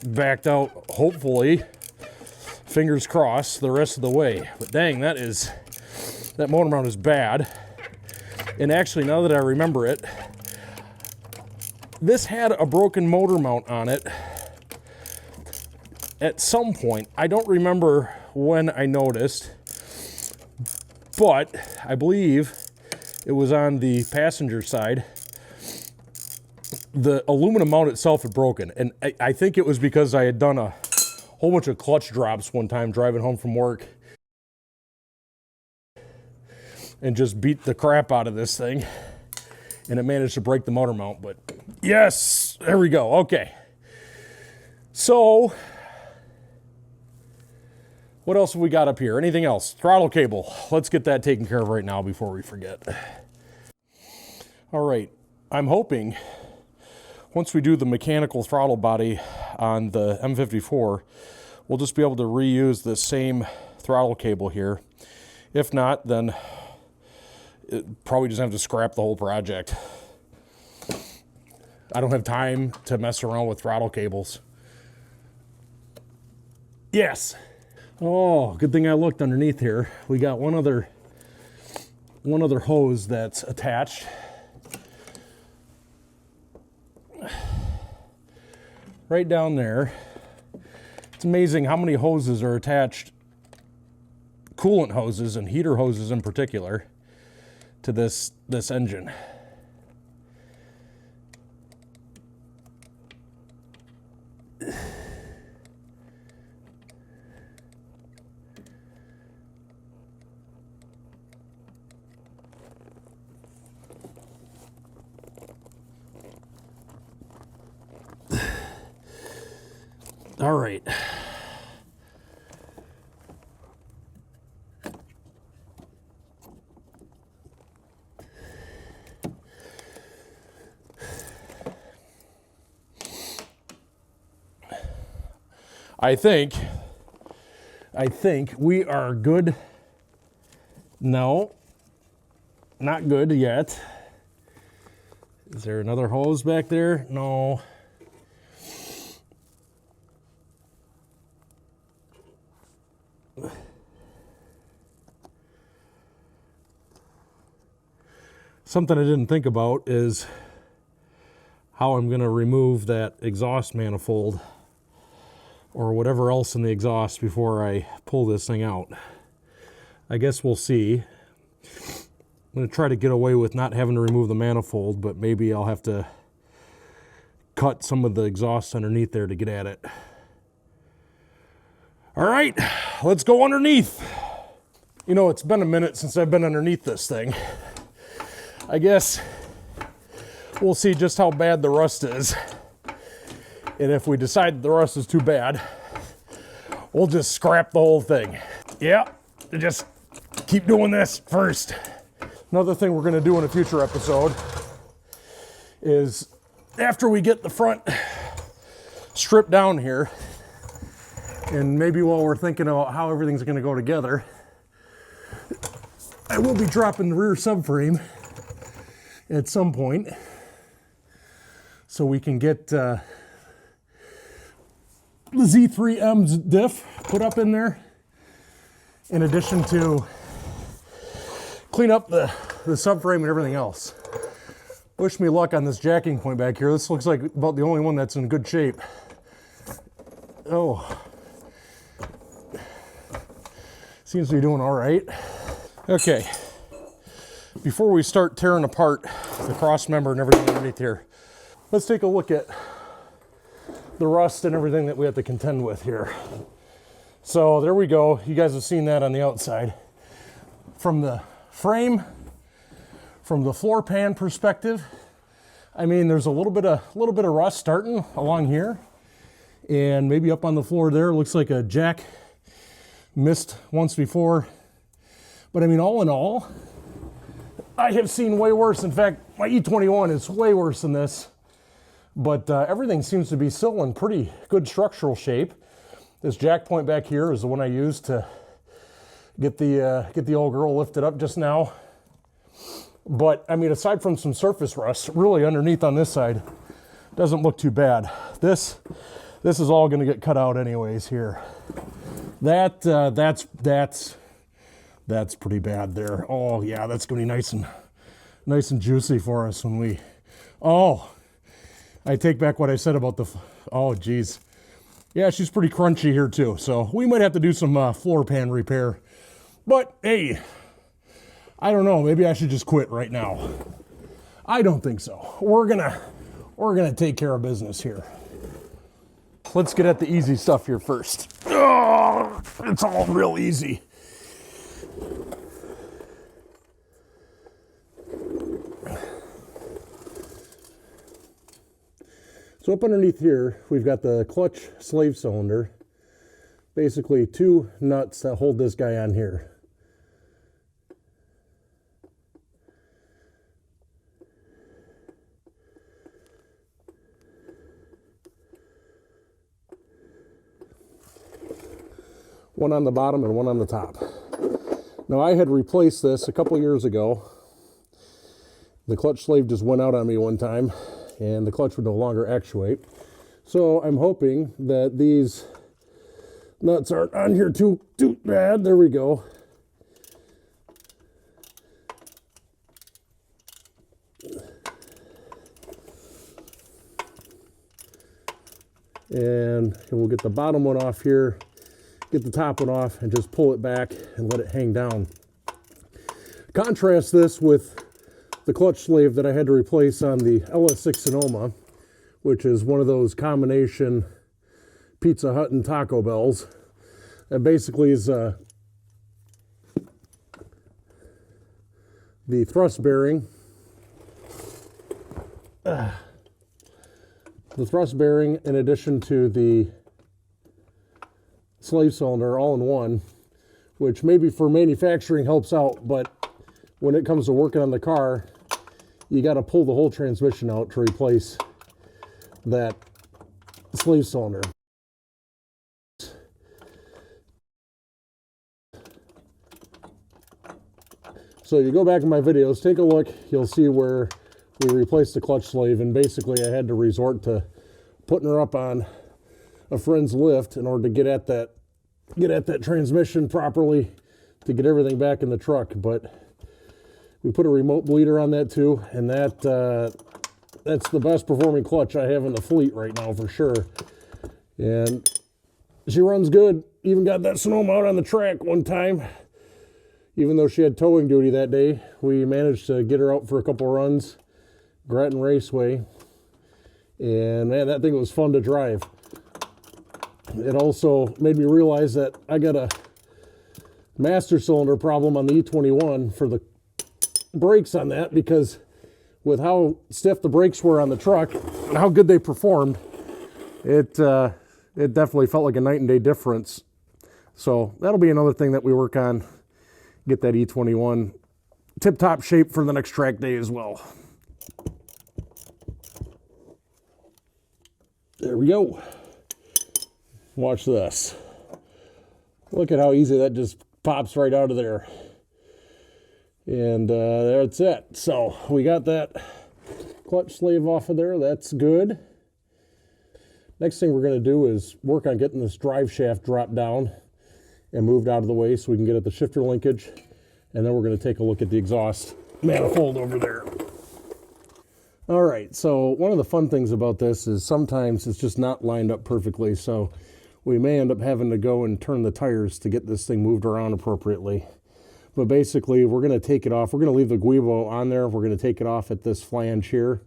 backed out, hopefully, fingers crossed, the rest of the way. But dang, that motor mount is bad. And actually, now that I remember it, this had a broken motor mount on it at some point. I don't remember when I noticed, but I believe it was on the passenger side. The aluminum mount itself had broken, and I think it was because I had done a whole bunch of clutch drops one time driving home from work and just beat the crap out of this thing, and it managed to break the motor mount. But yes, there we go. Okay, so what else have we got up here? Anything else? Throttle cable. Let's get that taken care of right now before we forget. All right, I'm hoping once we do the mechanical throttle body on the M54, we'll just be able to reuse the same throttle cable here. If not, then it probably just have to scrap the whole project. I don't have time to mess around with throttle cables. Yes. Oh, good thing I looked underneath here. We got one other hose that's attached. Right down there. It's amazing how many hoses are attached, coolant hoses and heater hoses in particular, to this engine. All right. I think we are good. No, not good yet. Is there another hose back there? No. Something I didn't think about is how I'm going to remove that exhaust manifold or whatever else in the exhaust before I pull this thing out. I guess we'll see. I'm going to try to get away with not having to remove the manifold, but maybe I'll have to cut some of the exhaust underneath there to get at it. All right, let's go underneath. You know, it's been a minute since I've been underneath this thing. I guess we'll see just how bad the rust is. And if we decide the rust is too bad, we'll just scrap the whole thing. Yeah, just keep doing this first. Another thing we're going to do in a future episode is after we get the front stripped down here, and maybe while we're thinking about how everything's going to go together, I will be dropping the rear subframe at some point so we can get the Z3M's diff put up in there, in addition to clean up the subframe and everything else. Wish me luck on this jacking point back here. This looks like about the only one that's in good shape. Oh, seems to be doing all right. Okay, before we start tearing apart the cross member and everything underneath here, let's take a look at the rust and everything that we have to contend with here. So there we go. You guys have seen that on the outside. From the frame, from the floor pan perspective, I mean, there's a little bit of rust starting along here, and maybe up on the floor there. Looks like a jack missed once before. But I mean, all in all, I have seen way worse. In fact, my E21 is way worse than this. But everything seems to be still in pretty good structural shape. This jack point back here is the one I used to get the old Grille lifted up just now. But I mean, aside from some surface rust, really underneath on this side, doesn't look too bad. This is all going to get cut out anyways here. That's pretty bad there. Oh yeah, that's going to be nice and juicy for us when we. Oh, I take back what I said about the. Oh geez, yeah, she's pretty crunchy here too. So we might have to do some floor pan repair. But hey, I don't know. Maybe I should just quit right now. I don't think so. We're gonna take care of business here. Let's get at the easy stuff here first. Oh, it's all real easy. So up underneath here, we've got the clutch slave cylinder. Basically 2 nuts that hold this guy on here. One on the bottom and one on the top. Now I had replaced this a couple years ago. The clutch slave just went out on me one time and the clutch would no longer actuate. So I'm hoping that these nuts aren't on here too bad. There we go. And we'll get the bottom one off here, get the top one off, and just pull it back and let it hang down. Contrast this with the clutch slave that I had to replace on the LS6 Sonoma, which is one of those combination Pizza Hut and Taco Bells. That basically is the thrust bearing. The thrust bearing in addition to the slave cylinder all in one, which maybe for manufacturing helps out, but when it comes to working on the car, you got to pull the whole transmission out to replace that slave cylinder. So you go back in my videos, take a look, you'll see where we replaced the clutch slave, and basically I had to resort to putting her up on a friend's lift in order to get at that transmission properly to get everything back in the truck. But we put a remote bleeder on that too, and that's the best performing clutch I have in the fleet right now for sure. And she runs good. Even got that Sonoma out on the track one time. Even though she had towing duty that day, we managed to get her out for a couple runs, Grattan Raceway, and man, that thing was fun to drive. It also made me realize that I got a master cylinder problem on the E21 for the brakes on that, because with how stiff the brakes were on the truck and how good they performed, it definitely felt like a night and day difference. So that'll be another thing that we work on. Get that E21 tip-top shape for the next track day as well. There we go. Watch this. Look at how easy that just pops right out of there. And that's it. So we got that clutch slave off of there. That's good. Next thing we're going to do is work on getting this drive shaft dropped down and moved out of the way so we can get at the shifter linkage. And then we're going to take a look at the exhaust manifold over there. All right, so one of the fun things about this is sometimes it's just not lined up perfectly, so we may end up having to go and turn the tires to get this thing moved around appropriately. But basically, we're going to take it off. We're going to leave the Guibo on there. We're going to take it off at this flange here.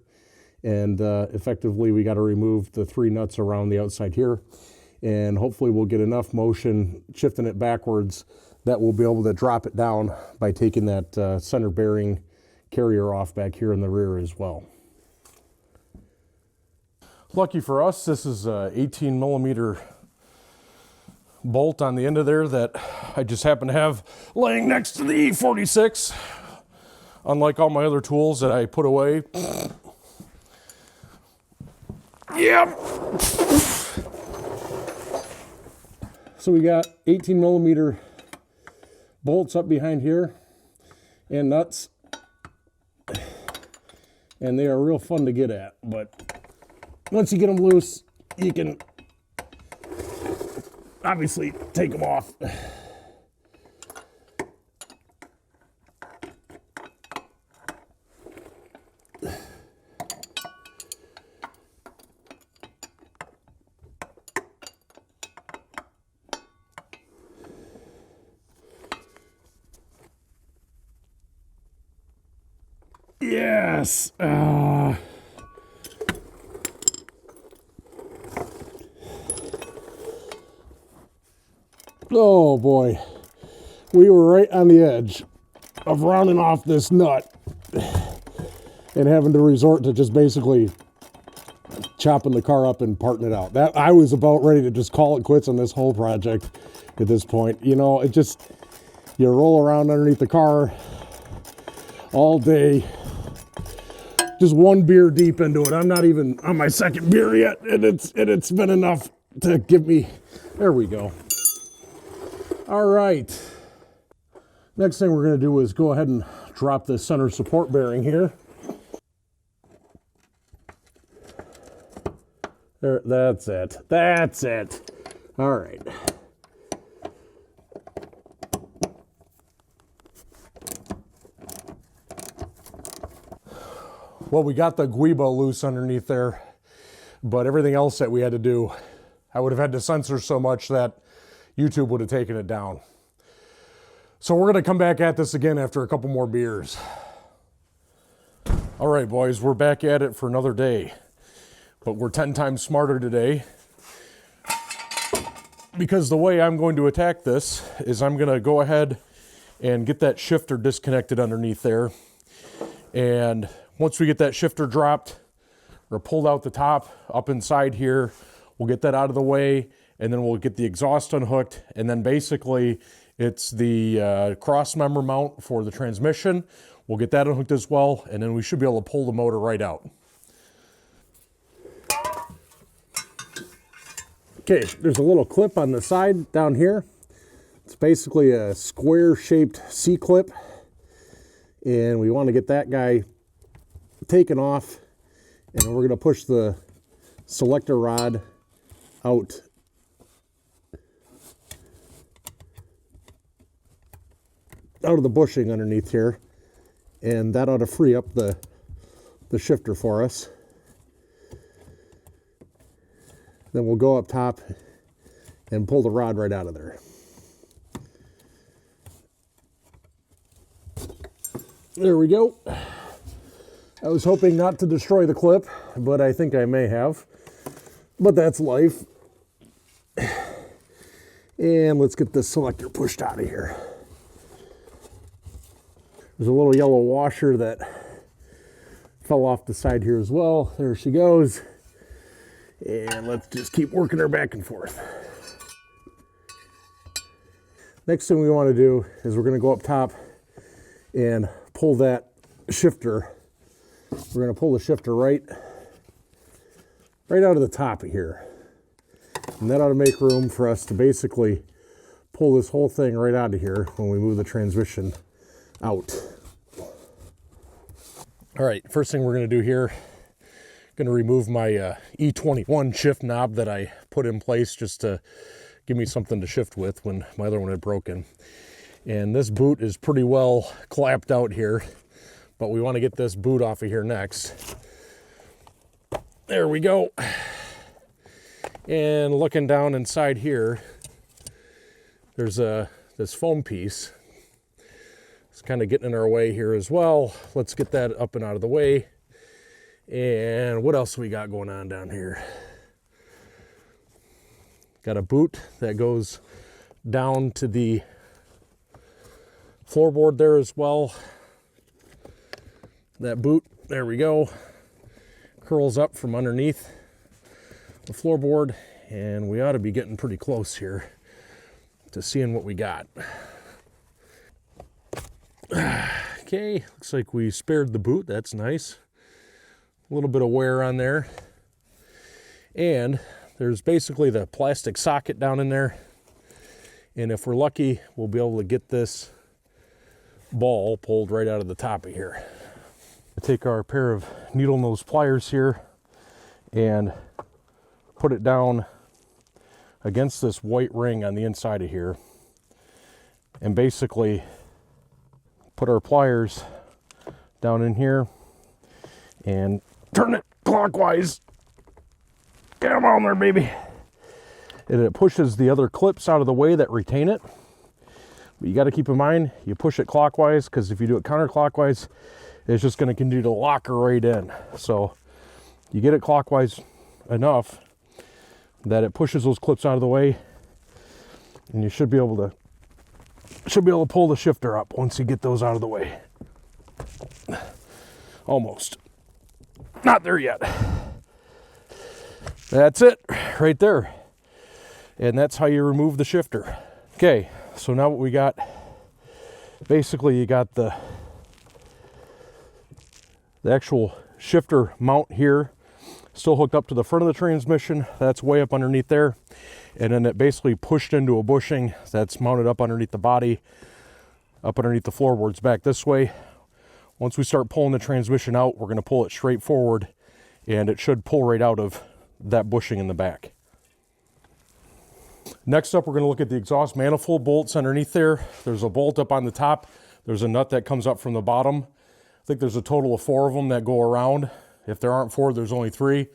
And effectively, we got to remove the 3 nuts around the outside here. And hopefully we'll get enough motion shifting it backwards that we'll be able to drop it down by taking that center bearing carrier off back here in the rear as well. Lucky for us, this is a 18 millimeter bolt on the end of there that I just happen to have laying next to the E36. Unlike all my other tools that I put away. Yep. So we got 18 millimeter bolts up behind here and nuts. And they are real fun to get at, but once you get them loose, you can obviously take them off. Yes. Oh boy, we were right on the edge of rounding off this nut and having to resort to just basically chopping the car up and parting it out. That I was about ready to just call it quits on this whole project at this point. You know, it just, you roll around underneath the car all day, just one beer deep into it. I'm not even on my second beer yet, and it's been enough to give me, there we go. All right, next thing we're going to do is go ahead and drop this center support bearing here. There, that's it. That's it. All right. Well, we got the Guibo loose underneath there, but everything else that we had to do, I would have had to censor so much that YouTube would have taken it down. So we're going to come back at this again after a couple more beers. All right, boys, we're back at it for another day, but we're 10 times smarter today because the way I'm going to attack this is I'm going to go ahead and get that shifter disconnected underneath there. And once we get that shifter dropped or pulled out the top up inside here, we'll get that out of the way, and then we'll get the exhaust unhooked, and then basically it's the cross member mount for the transmission. We'll get that unhooked as well, and then we should be able to pull the motor right out. Okay, there's a little clip on the side down here. It's basically a square-shaped C-clip, and we want to get that guy taken off, and then we're going to push the selector rod out of the bushing underneath here, and that ought to free up the shifter for us. Then we'll go up top and pull the rod right out of there. There we go. I was hoping not to destroy the clip, but I think I may have. But that's life. And let's get this selector pushed out of here. There's a little yellow washer that fell off the side here as well. There she goes. And let's just keep working her back and forth. Next thing we want to do is we're going to go up top and pull that shifter. We're going to pull the shifter right out of the top of here. And that ought to make room for us to basically pull this whole thing right out of here when we move the transmission out. All right, first thing we're going to do here, Going to remove my E21 shift knob that I put in place just to give me something to shift with when my other one had broken. And this boot is pretty well clapped out here, but we want to get this boot off of here next. There we go. And looking down inside here, there's this foam piece. It's kind of getting in our way here as well. Let's get that up and out of the way. And what else we got going on down here? Got a boot that goes down to the floorboard there as well. That boot, there we go, curls up from underneath the floorboard, and we ought to be getting pretty close here to seeing what we got. Okay, looks like we spared the boot. That's nice. A little bit of wear on there. And there's basically the plastic socket down in there. And if we're lucky, we'll be able to get this ball pulled right out of the top of here. Take our pair of needle nose pliers here and put it down against this white ring on the inside of here, and basically put our pliers down in here and turn it clockwise. Come on there, baby. And it pushes the other clips out of the way that retain it. But you got to keep in mind, you push it clockwise, because if you do it counterclockwise, it's just going to continue to lock her right in. So you get it clockwise enough that it pushes those clips out of the way, and you should be able to pull the shifter up once you get those out of the way. Almost. Not there yet. That's it right there. And that's how you remove the shifter. Okay, so now what we got, basically you got the actual shifter mount here still hooked up to the front of the transmission. That's way up underneath there. And then it basically pushed into a bushing that's mounted up underneath the body, up underneath the floorboards back this way. Once we start pulling the transmission out, we're going to pull it straight forward, and it should pull right out of that bushing in the back. Next up, we're going to look at the exhaust manifold bolts underneath there. There's a bolt up on the top. There's a nut that comes up from the bottom. I think there's a total of 4 of them that go around. If there aren't 4, there's only 3.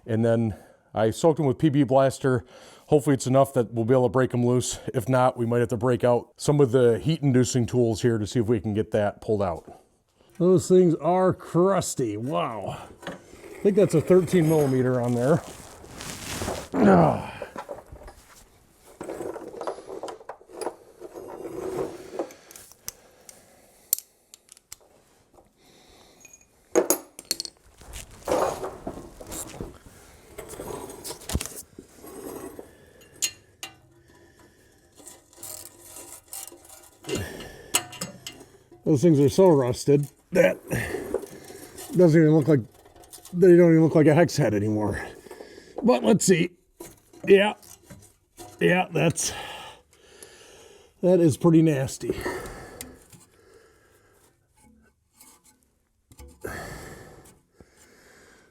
And then I soaked them with PB Blaster. Hopefully it's enough that we'll be able to break them loose. If not, we might have to break out some of the heat inducing tools here to see if we can get that pulled out. Those things are crusty. Wow. I think that's a 13 millimeter on there. Those things are so rusted that doesn't even look like, they don't even look like a hex head anymore. But let's see. Yeah, that is pretty nasty.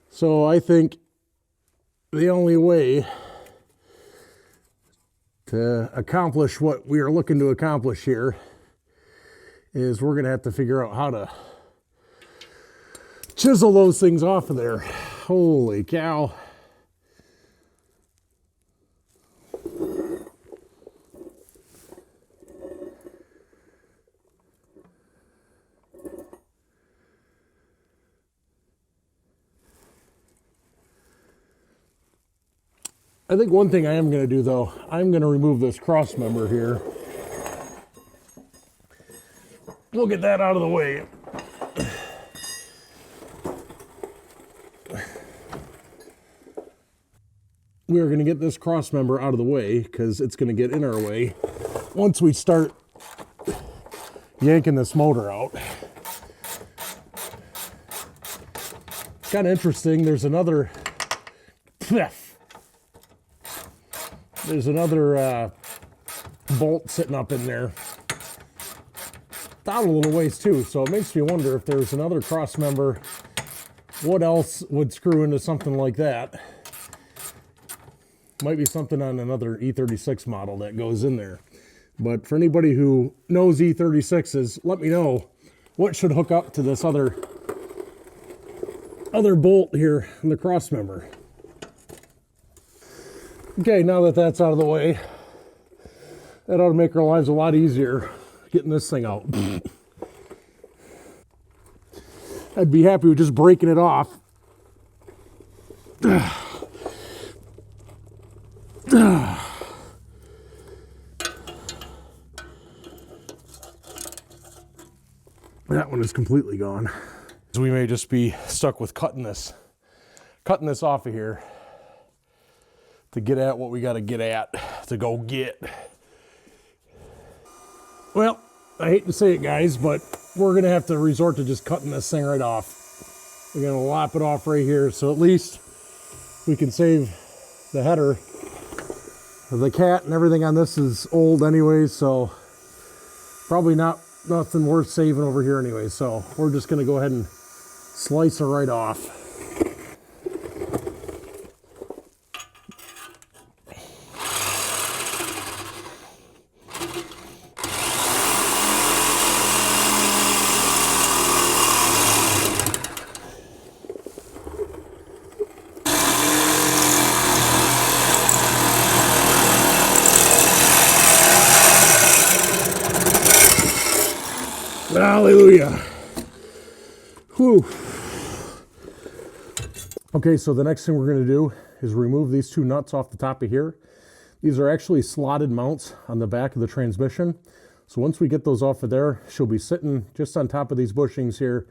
So I think the only way to accomplish what we are looking to accomplish here is we're going to have to figure out how to chisel those things off of there. Holy cow. I think one thing I am going to do, though, I'm going to remove this cross member here. We'll get that out of the way. We are going to get this cross member out of the way because it's going to get in our way once we start yanking this motor out. Kind of interesting. There's another bolt sitting up in there. Down a little ways too, so it makes me wonder if there's another cross member what else would screw into something like that. Might be something on another E36 model that goes in there. But for anybody who knows E36s, let me know what should hook up to this other bolt here in the cross member. Okay, now that that's out of the way, that ought to make our lives a lot easier getting this thing out. I'd be happy with just breaking it off. That one is completely gone. So we may just be stuck with cutting this off of here to get at what we got to get at to go get. Well, I hate to say it, guys, but we're gonna have to resort to just cutting this thing right off. We're gonna lop it off right here, so at least we can save the header. The cat and everything on this is old anyways, so probably nothing worth saving over here anyway. So we're just gonna go ahead and slice her right off. Hallelujah. Whew. Okay, so the next thing we're going to do is remove these two nuts off the top of here. These are actually slotted mounts on the back of the transmission. So once we get those off of there, she'll be sitting just on top of these bushings here.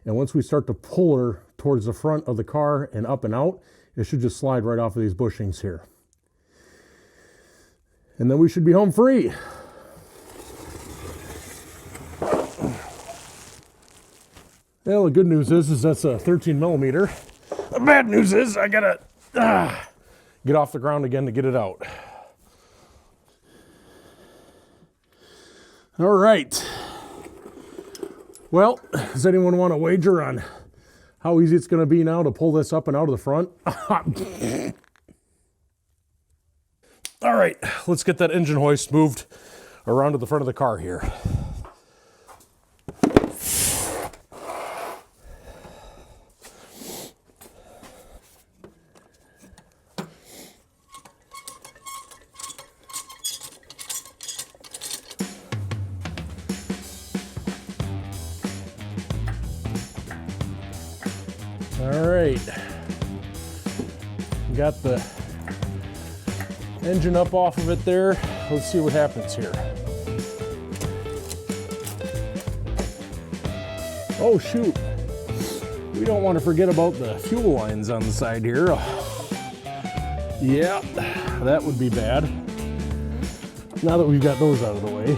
And once we start to pull her towards the front of the car and up and out, it should just slide right off of these bushings here. And then we should be home free. Well, the good news is that's a 13 millimeter. The bad news is I gotta get off the ground again to get it out. All right. Well, does anyone want to wager on how easy it's going to be now to pull this up and out of the front? All right, let's get that engine hoist moved around to the front of the car here. All right, got the engine up off of it there. Let's see what happens here. Oh shoot, we don't want to forget about the fuel lines on the side here. Yeah, that would be bad. Now that we've got those out of the way.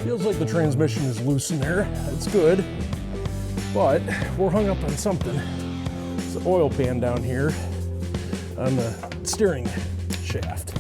Feels like the transmission is loose in there. That's good. But we're hung up on something. It's the oil pan down here on the steering shaft.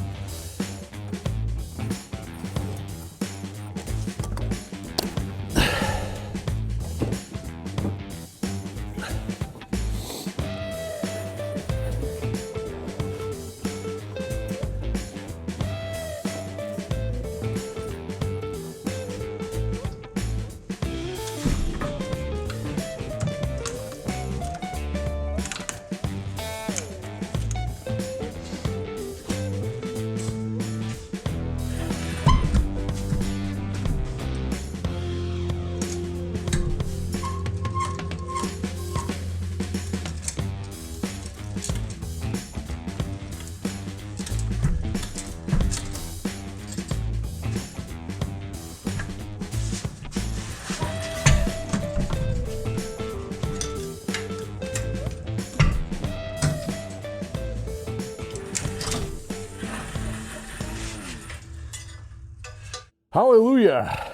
Hallelujah.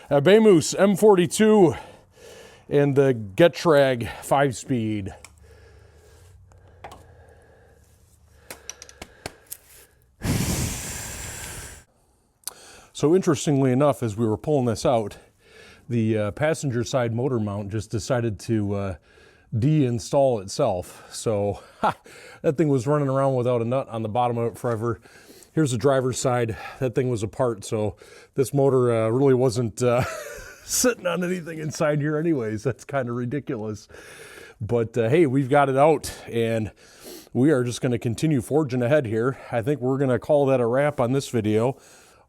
A Bemus M42 and the Getrag 5-speed. So interestingly enough, as we were pulling this out, the passenger side motor mount just decided to de-install itself. So that thing was running around without a nut on the bottom of it forever. Here's the driver's side. That thing was apart, so this motor really wasn't sitting on anything inside here anyways. That's kind of ridiculous. But hey, we've got it out, and we are just going to continue forging ahead here. I think we're going to call that a wrap on this video.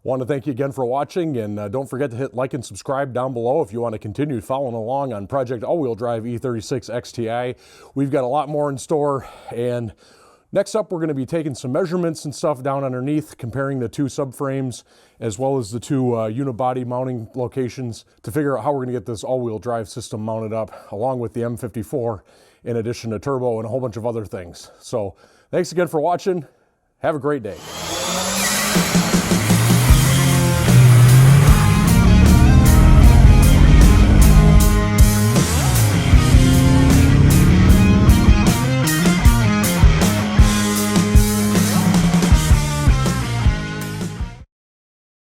Want to thank you again for watching, and don't forget to hit like and subscribe down below if you want to continue following along on Project All-Wheel Drive E36 XTI. We've got a lot more in store, and next up we're going to be taking some measurements and stuff down underneath, comparing the two subframes as well as the two unibody mounting locations to figure out how we're going to get this all-wheel drive system mounted up, along with the M54, in addition to turbo and a whole bunch of other things. So thanks again for watching. Have a great day.